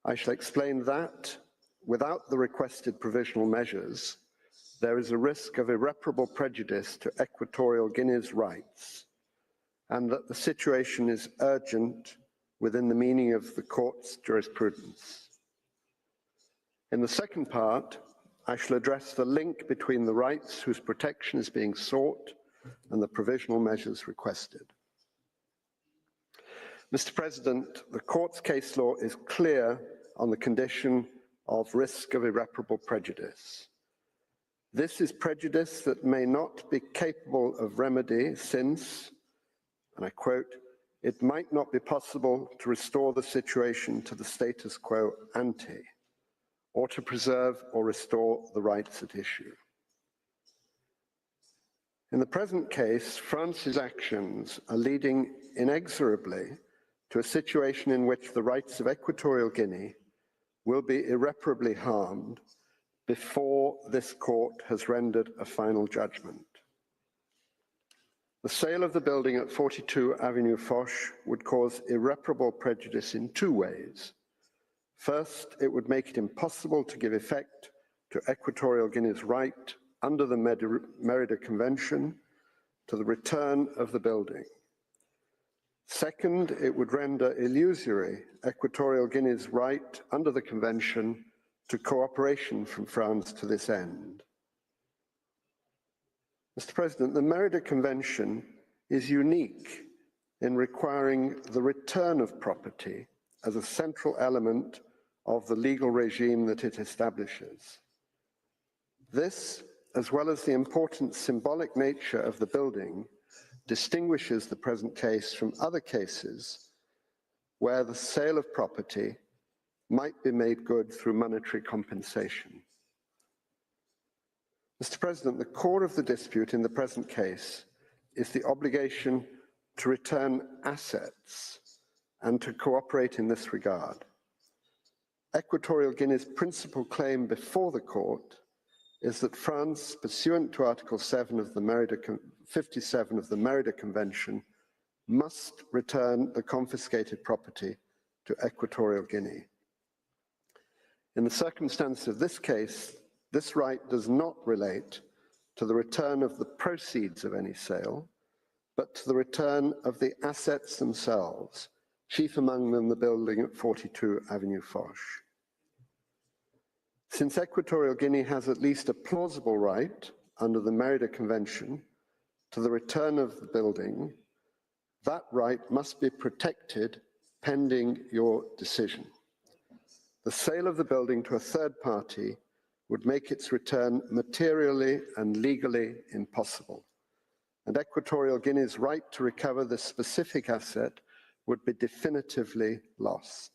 I shall explain that without the requested provisional measures, there is a risk of irreparable prejudice to Equatorial Guinea's rights, and that the situation is urgent within the meaning of the court's jurisprudence. In the second part, I shall address the link between the rights whose protection is being sought and the provisional measures requested. Mr. President, the court's case law is clear on the condition of risk of irreparable prejudice. This is prejudice that may not be capable of remedy since, and I quote, it might not be possible to restore the situation to the status quo ante, or to preserve or restore the rights at issue. In the present case, France's actions are leading inexorably to a situation in which the rights of Equatorial Guinea will be irreparably harmed before this court has rendered a final judgment. The sale of the building at 42 Avenue Foch would cause irreparable prejudice in two ways. First, it would make it impossible to give effect to Equatorial Guinea's right under the Merida Convention to the return of the building. Second, it would render illusory Equatorial Guinea's right under the Convention to cooperation from France to this end. Mr. President, the Merida Convention is unique in requiring the return of property as a central element of the legal regime that it establishes. This, as well as the important symbolic nature of the building, distinguishes the present case from other cases where the sale of property might be made good through monetary compensation. Mr. President, the core of the dispute in the present case is the obligation to return assets and to cooperate in this regard. Equatorial Guinea's principal claim before the court is that France, pursuant to Article 57 of the Merida Convention, must return the confiscated property to Equatorial Guinea. In the circumstance of this case, this right does not relate to the return of the proceeds of any sale, but to the return of the assets themselves, chief among them the building at 42 Avenue Foch. Since Equatorial Guinea has at least a plausible right under the Merida Convention to the return of the building, that right must be protected pending your decision. The sale of the building to a third party would make its return materially and legally impossible, and Equatorial Guinea's right to recover this specific asset would be definitively lost.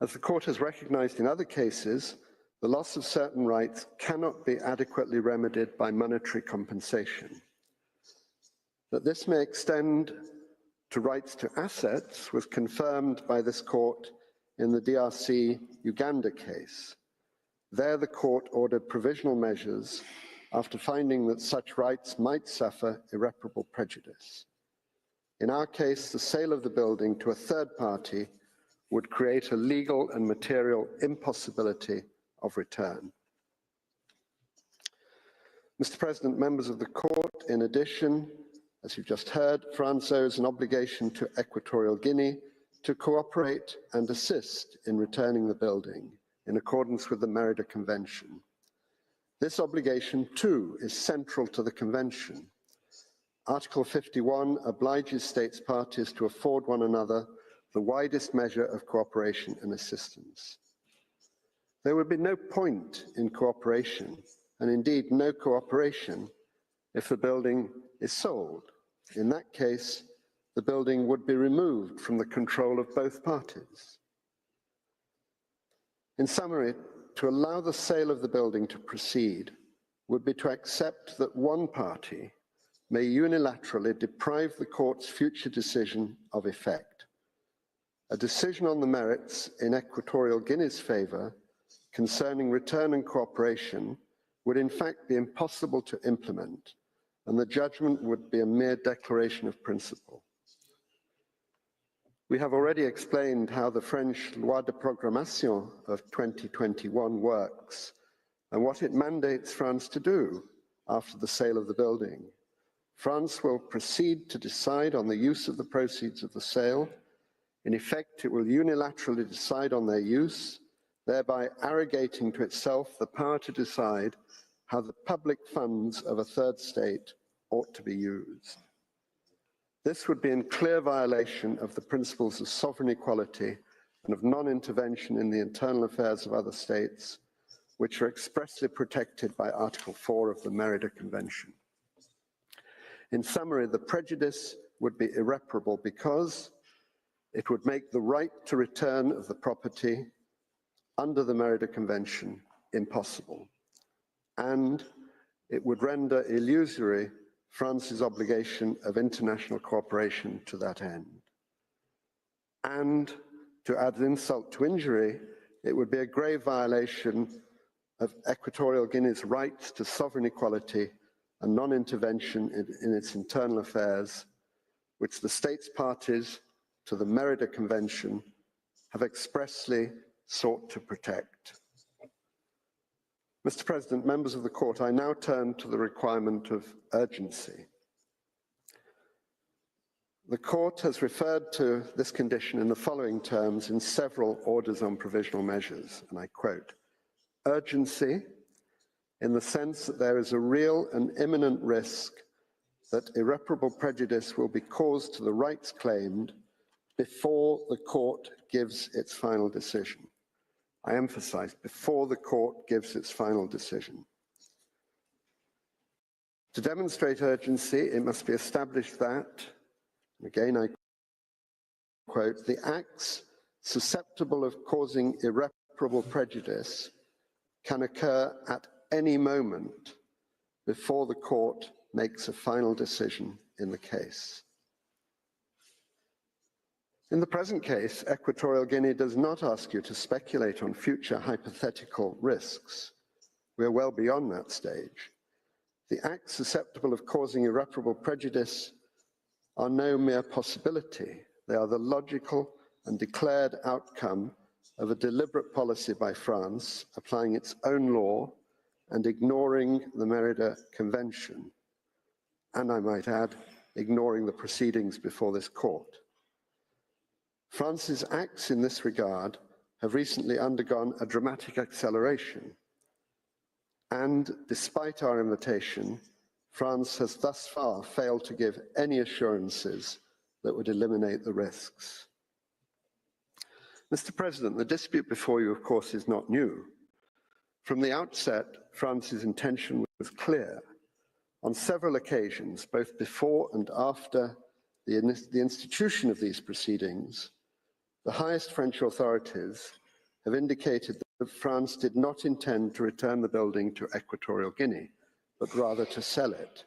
As the court has recognized in other cases, the loss of certain rights cannot be adequately remedied by monetary compensation. That this may extend to rights to assets was confirmed by this court in the DRC Uganda case. There, the court ordered provisional measures after finding that such rights might suffer irreparable prejudice. In our case, the sale of the building to a third party would create a legal and material impossibility of return. Mr. President, members of the court, in addition, as you've just heard, France owes an obligation to Equatorial Guinea to cooperate and assist in returning the building in accordance with the Merida Convention. This obligation, too, is central to the Convention. Article 51 obliges states parties to afford one another the widest measure of cooperation and assistance. There would be no point in cooperation, and indeed no cooperation, if the building is sold. In that case, the building would be removed from the control of both parties. In summary, to allow the sale of the building to proceed would be to accept that one party may unilaterally deprive the court's future decision of effect. A decision on the merits in Equatorial Guinea's favor concerning return and cooperation would in fact be impossible to implement, and the judgment would be a mere declaration of principle. We have already explained how the French Loi de Programmation of 2021 works and what it mandates France to do after the sale of the building. France will proceed to decide on the use of the proceeds of the sale. In effect, it will unilaterally decide on their use, thereby arrogating to itself the power to decide how the public funds of a third state ought to be used. This would be in clear violation of the principles of sovereign equality and of non-intervention in the internal affairs of other states, which are expressly protected by Article 4 of the Merida Convention. In summary, the prejudice would be irreparable because it would make the right to return of the property under the Merida Convention impossible, and it would render illusory France's obligation of international cooperation to that end. And to add insult to injury, it would be a grave violation of Equatorial Guinea's rights to sovereign equality and non-intervention in its internal affairs, which the states parties to the Merida Convention have expressly sought to protect. Mr. President, members of the court, I now turn to the requirement of urgency. The court has referred to this condition in the following terms in several orders on provisional measures, and I quote, urgency in the sense that there is a real and imminent risk that irreparable prejudice will be caused to the rights claimed before the court gives its final decision. I emphasize, before the court gives its final decision. To demonstrate urgency, it must be established that, again I quote, the acts susceptible of causing irreparable prejudice can occur at any moment before the court makes a final decision in the case. In the present case, Equatorial Guinea does not ask you to speculate on future hypothetical risks. We are well beyond that stage. The acts susceptible of causing irreparable prejudice are no mere possibility. They are the logical and declared outcome of a deliberate policy by France, applying its own law and ignoring the Merida Convention, and I might add, ignoring the proceedings before this court. France's acts in this regard have recently undergone a dramatic acceleration, and despite our invitation, France has thus far failed to give any assurances that would eliminate the risks. Mr. President, the dispute before you, of course, is not new. From the outset, France's intention was clear. On several occasions, both before and after the institution of these proceedings, the highest French authorities have indicated that France did not intend to return the building to Equatorial Guinea, but rather to sell it.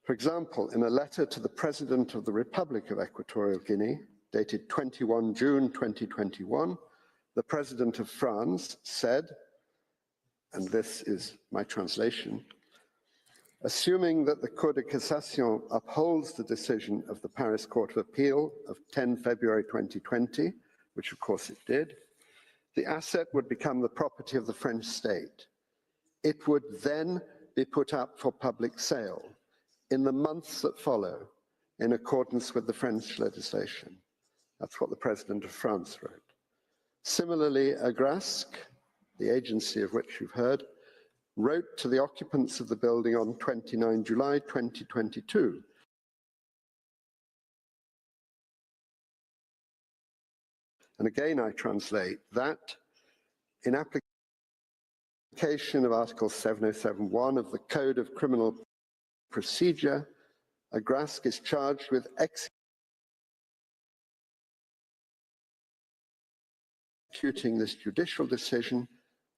For example, in a letter to the President of the Republic of Equatorial Guinea, dated 21 June 2021, the President of France said, and this is my translation, assuming that the Cour de Cassation upholds the decision of the Paris Court of Appeal of 10 February 2020, which of course it did, the asset would become the property of the French state. It would then be put up for public sale in the months that follow, in accordance with the French legislation. That's what the President of France wrote. Similarly, Agrasc, the agency of which you've heard, wrote to the occupants of the building on 29 July 2022. And again, I translate that in application of Article 707(1) of the Code of Criminal Procedure, Agrasc is charged with executing this judicial decision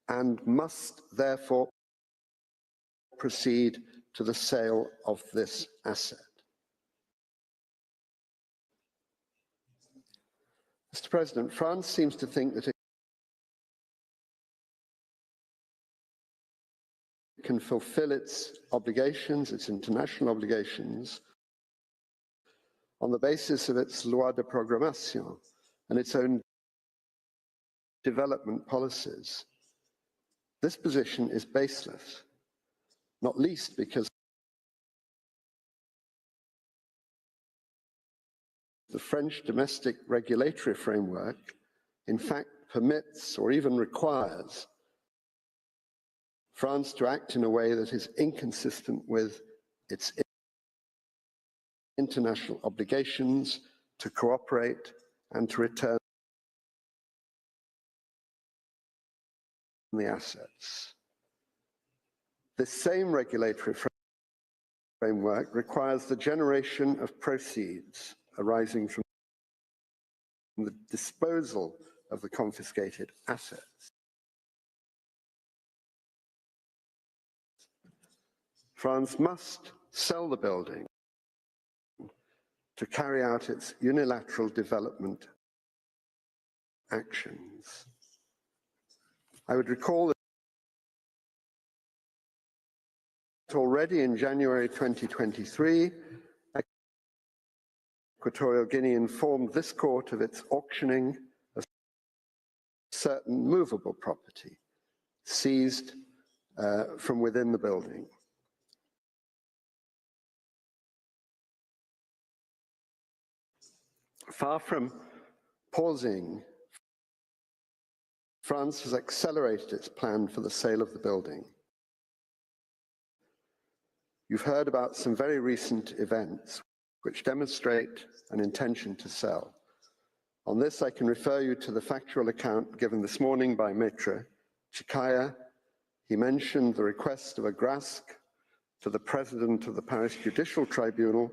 and must therefore proceed to the sale of this asset. Mr. President, France seems to think that it can fulfill its obligations, its international obligations, on the basis of its loi de programmation and its own development policies. This position is baseless, not least because the French domestic regulatory framework, in fact, permits or even requires France to act in a way that is inconsistent with its international obligations to cooperate and to return the assets. This same regulatory framework requires the generation of proceeds arising from the disposal of the confiscated assets. France must sell the building to carry out its unilateral development actions. I would recall that already in January 2023, Equatorial Guinea informed this court of its auctioning of certain movable property seized from within the building. Far from pausing, France has accelerated its plan for the sale of the building. You've heard about some very recent events which demonstrate an intention to sell. On this, I can refer you to the factual account given this morning by Maitre Chikaya. He mentioned the request of Agrasc to the President of the Paris Judicial Tribunal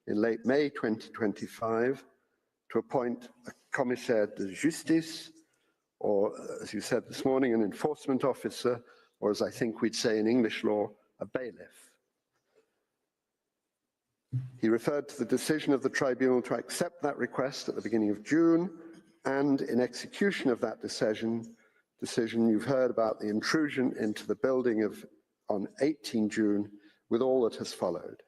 in late May 2025 to appoint a commissaire de justice, or as you said this morning, an enforcement officer, or as I think we'd say in English law, a bailiff. He referred to the decision of the tribunal to accept that request at the beginning of June, and in execution of that decision, you've heard about the intrusion into the building on 18 June with all that has followed.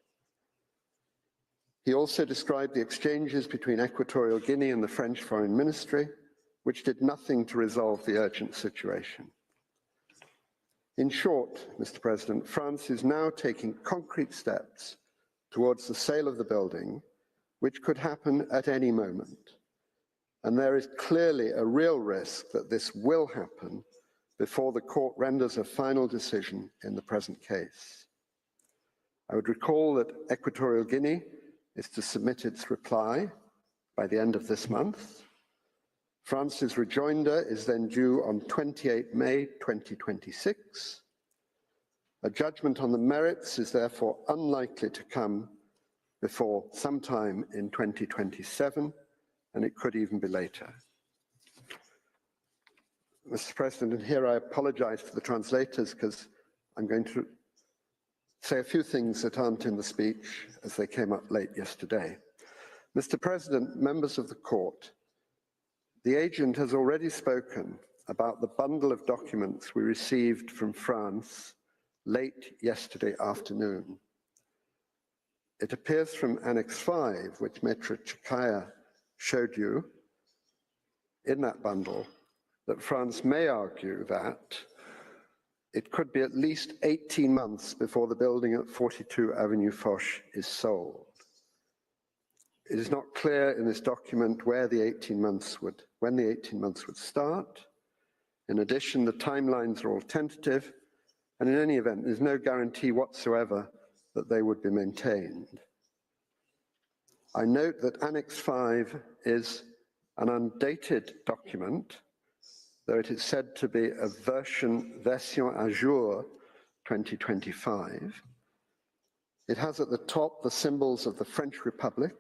He also described the exchanges between Equatorial Guinea and the French Foreign Ministry, which did nothing to resolve the urgent situation. In short, Mr. President, France is now taking concrete steps towards the sale of the building, which could happen at any moment. And there is clearly a real risk that this will happen before the court renders a final decision in the present case. I would recall that Equatorial Guinea is to submit its reply by the end of this month. France's rejoinder is then due on 28 May 2026. A judgment on the merits is therefore unlikely to come before sometime in 2027, and it could even be later. Mr. President, and here I apologize to the translators because I'm going to say a few things that aren't in the speech as they came up late yesterday. Mr. President, members of the court, the agent has already spoken about the bundle of documents we received from France late yesterday afternoon. It appears from Annex 5, which Maitre Chikaya showed you in that bundle, that France may argue that it could be at least 18 months before the building at 42 Avenue Foch is sold. It is not clear in this document when the 18 months would start. In addition, the timelines are all tentative, and in any event, there's no guarantee whatsoever that they would be maintained. I note that Annex 5 is an undated document, though it is said to be a version à jour 2025. It has at the top the symbols of the French Republic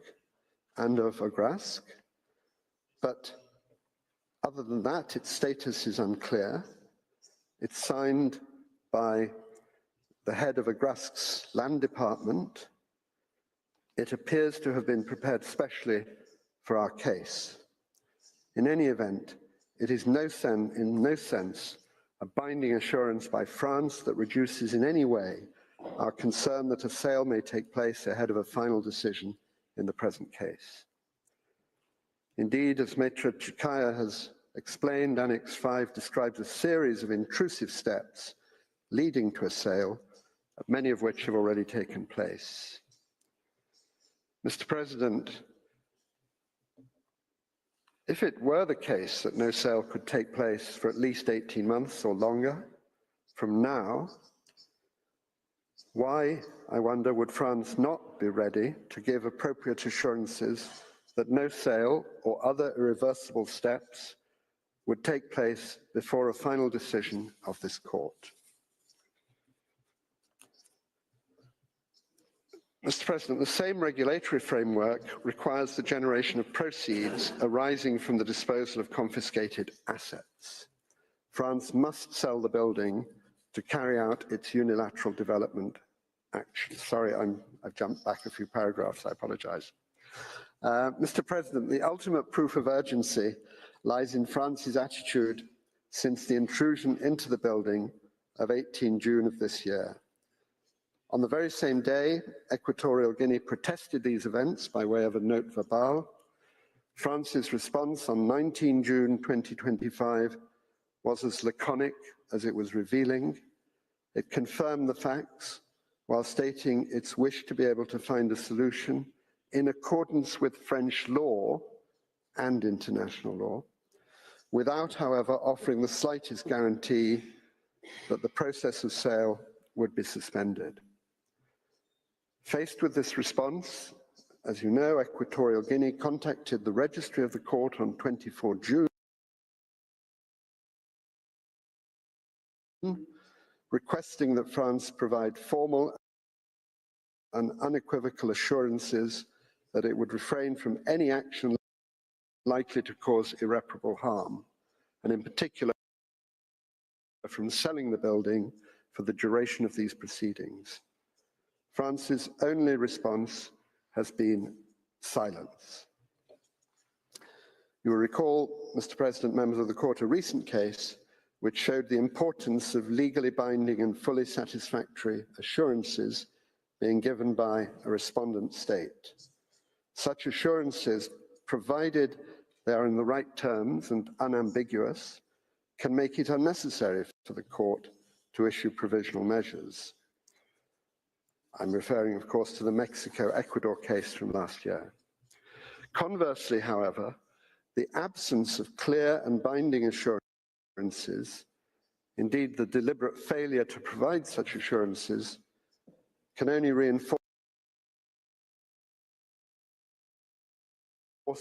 and of Agrasc, but other than that, its status is unclear. It's signed by the head of Agrasc's land department. It appears to have been prepared specially for our case. In any event, it is in no sense a binding assurance by France that reduces in any way our concern that a sale may take place ahead of a final decision in the present case. Indeed, as Maitre Chikaya has explained, Annex 5 describes a series of intrusive steps leading to a sale, many of which have already taken place. Mr. President, if it were the case that no sale could take place for at least 18 months or longer from now, why, I wonder, would France not be ready to give appropriate assurances that no sale or other irreversible steps would take place before a final decision of this court? Mr. President, the same regulatory framework requires the generation of proceeds arising from the disposal of confiscated assets. France must sell the building to carry out its unilateral development action. Sorry, I've jumped back a few paragraphs, I apologize. Mr. President, the ultimate proof of urgency lies in France's attitude since the intrusion into the building of 18 June of this year. On the very same day, Equatorial Guinea protested these events by way of a note verbale. France's response on 19 June 2025 was as laconic as it was revealing. It confirmed the facts while stating its wish to be able to find a solution in accordance with French law and international law, without, however, offering the slightest guarantee that the process of sale would be suspended. Faced with this response, as you know, Equatorial Guinea contacted the registry of the court on 24 June, requesting that France provide formal and unequivocal assurances that it would refrain from any action likely to cause irreparable harm, and in particular from selling the building for the duration of these proceedings. France's only response has been silence. You will recall, Mr. President, members of the court, a recent case which showed the importance of legally binding and fully satisfactory assurances being given by a respondent state. Such assurances, provided they are in the right terms and unambiguous, can make it unnecessary for the court to issue provisional measures. I'm referring, of course, to the Mexico-Ecuador case from last year. Conversely, however, the absence of clear and binding assurances, indeed the deliberate failure to provide such assurances, can only reinforce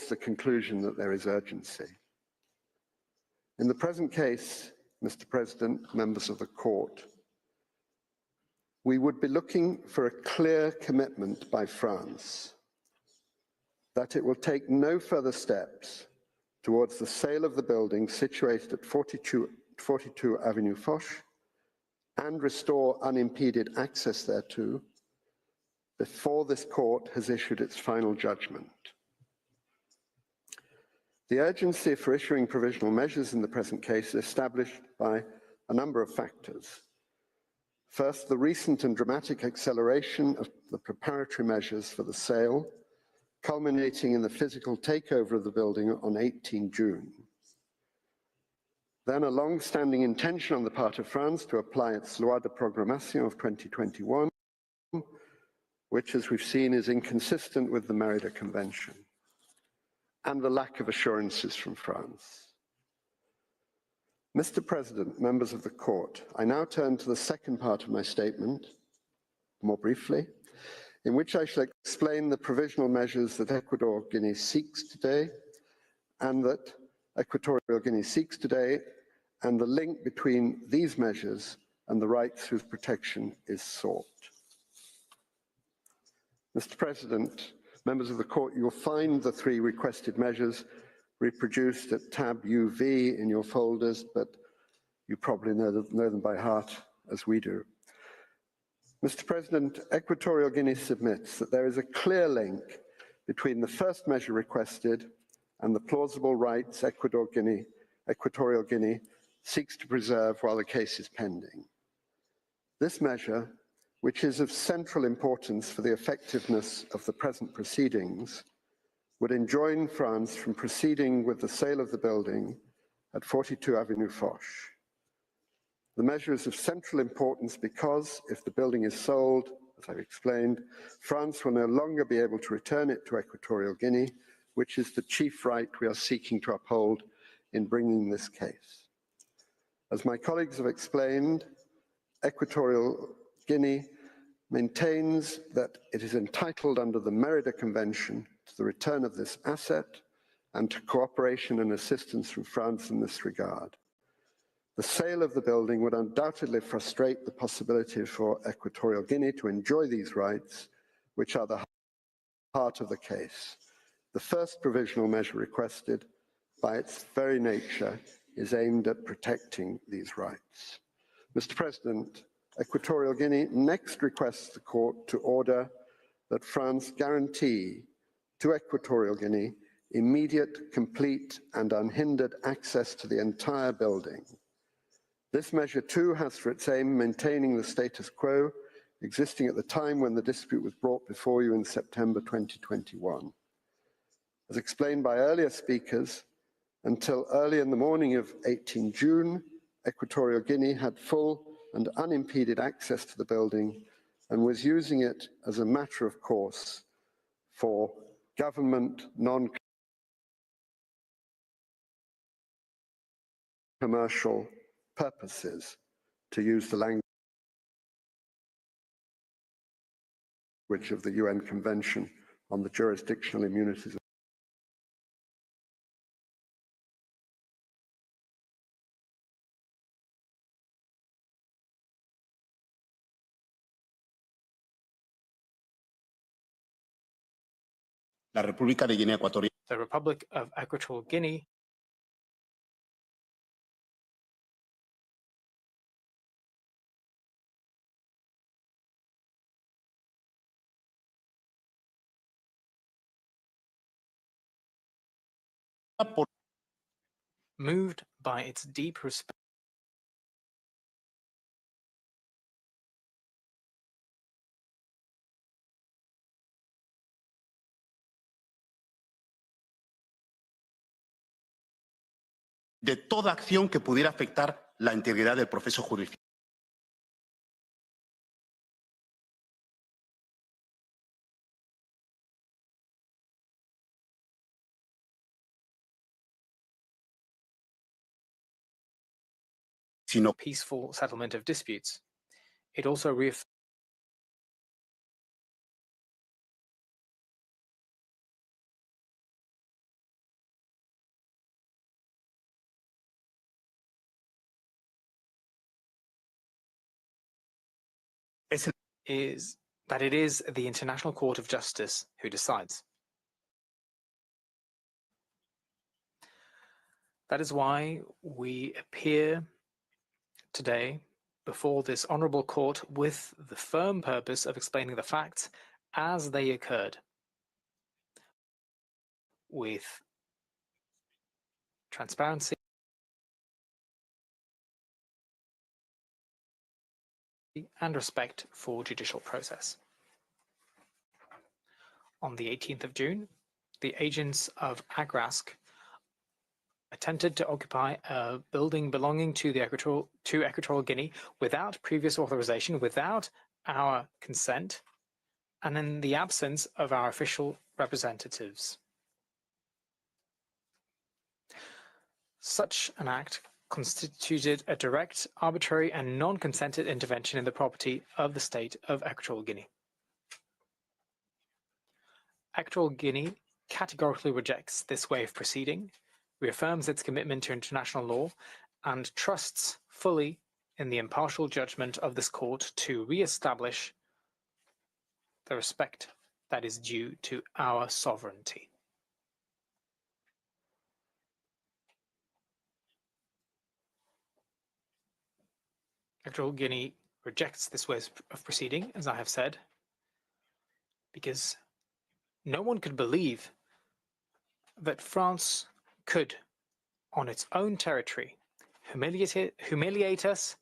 the conclusion that there is urgency. In the present case, Mr. President, members of the court, we would be looking for a clear commitment by France that it will take no further steps towards the sale of the building situated at 42 Avenue Foch and restore unimpeded access thereto before this court has issued its final judgment. The urgency for issuing provisional measures in the present case is established by a number of factors. First, the recent and dramatic acceleration of the preparatory measures for the sale, culminating in the physical takeover of the building on 18 June. Then a long-standing intention on the part of France to apply its Loi de Programmation of 2021, which, as we've seen, is inconsistent with the Merida Convention, and the lack of assurances from France. Mr. President, members of the court, I now turn to the second part of my statement, more briefly, in which I shall explain the provisional measures that Equatorial Guinea seeks today, and the link between these measures and the rights whose protection is sought. Mr. President, members of the court, you will find the three requested measures reproduced at tab UV in your folders, but you probably know them by heart as we do. Mr. President, Equatorial Guinea submits that there is a clear link between the first measure requested and the plausible rights Equatorial Guinea seeks to preserve while the case is pending. This measure, which is of central importance for the effectiveness of the present proceedings, would enjoin France from proceeding with the sale of the building at 42 Avenue Foch. The measure is of central importance because if the building is sold, as I've explained, France will no longer be able to return it to Equatorial Guinea, which is the chief right we are seeking to uphold in bringing this case. As my colleagues have explained, Equatorial Guinea maintains that it is entitled under the Merida Convention to the return of this asset and to cooperation and assistance from France in this regard. The sale of the building would undoubtedly frustrate the possibility for Equatorial Guinea to enjoy these rights, which are the heart of the case. The first provisional measure requested, by its very nature, is aimed at protecting these rights. Mr. President, Equatorial Guinea next requests the court to order that France guarantee to Equatorial Guinea immediate, complete, and unhindered access to the entire building. This measure too has for its aim maintaining the status quo existing at the time when the dispute was brought before you in September 2021. As explained by earlier speakers, until early in the morning of 18 June, Equatorial Guinea had full and unimpeded access to the building and was using it as a matter of course for government non-commercial purposes, to use the language of the UN Convention on the Jurisdictional Immunities of La República de Guinea Ecuatorial. The Republic of Equatorial Guinea moved by its deep respect de toda acción que pudiera afectar la integridad del proceso judicial. sino peaceful settlement of disputes. It also reaffirms that it is the International Court of Justice who decides. That is why we appear today before this honourable court with the firm purpose of explaining the facts as they occurred, with transparency and respect for judicial process. On the 18th of June, the agents of Agrask attempted to occupy a building belonging to Equatorial Guinea without previous authorization, without our consent, and in the absence of our official representatives. Such an act constituted a direct, arbitrary, and non-consented intervention in the property of the state of Equatorial Guinea. Equatorial Guinea categorically rejects this way of proceeding, reaffirms its commitment to international law, and trusts fully in the impartial judgment of this court to re-establish the respect that is due to our sovereignty. Equatorial Guinea rejects this way of proceeding, as I have said, because no one could believe that France could, on its own territory, humiliate us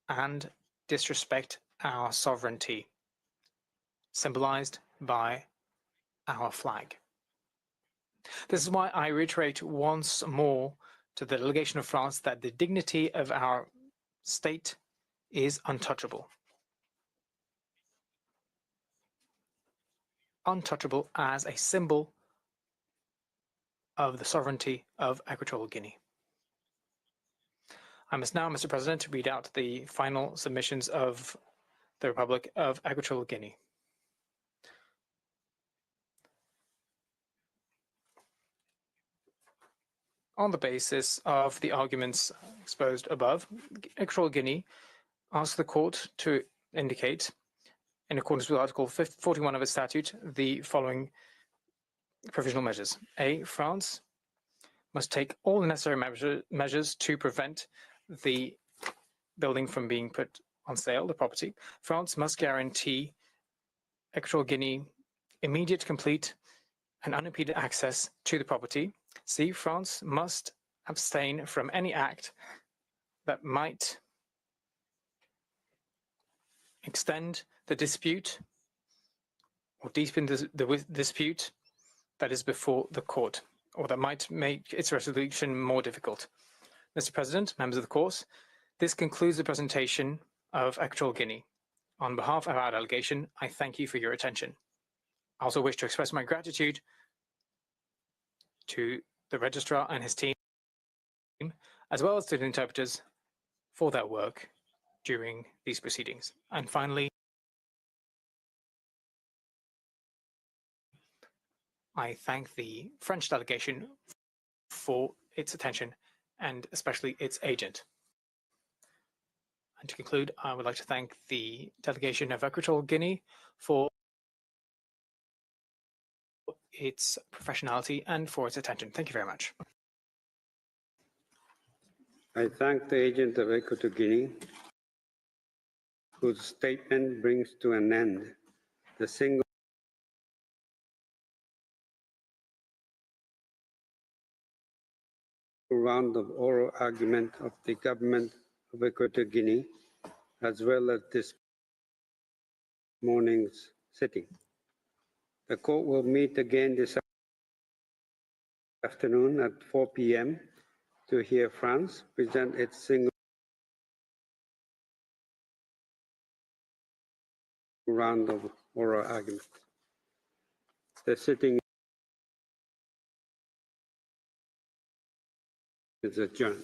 and disrespect our sovereignty, symbolized by our flag. This is why I reiterate once more to the delegation of France that the dignity of our state is untouchable. Untouchable as a symbol of the sovereignty of Equatorial Guinea. I must now, Mr. President, read out the final submissions of the Republic of Equatorial Guinea. On the basis of the arguments exposed above, Equatorial Guinea asks the court to indicate, in accordance with Article 41 of its statute, the following provisional measures. A, France must take all the necessary measures to prevent the building from being put on sale, the property. France must guarantee Equatorial Guinea immediate, complete, and unimpeded access to the property. C, France must abstain from any act that might extend the dispute or deepen the dispute that is before the court, or that might make its resolution more difficult. Mr. President, members of the court, this concludes the presentation of Equatorial Guinea. On behalf of our delegation, I thank you for your attention. I also wish to express my gratitude to the registrar and his team, as well as to the interpreters, for their work during these proceedings. And finally, I thank the French delegation for its attention, and especially its agent. And to conclude, I would like to thank the delegation of Equatorial Guinea for its professionality and for its attention. Thank you very much. I thank the agent of Equatorial Guinea, whose statement brings to an end the single round of oral argument of the government of Equatorial Guinea, as well as this morning's sitting. The court will meet again this afternoon at 4 p.m. to hear France present its single round of oral argument. The sitting is adjourned.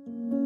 you.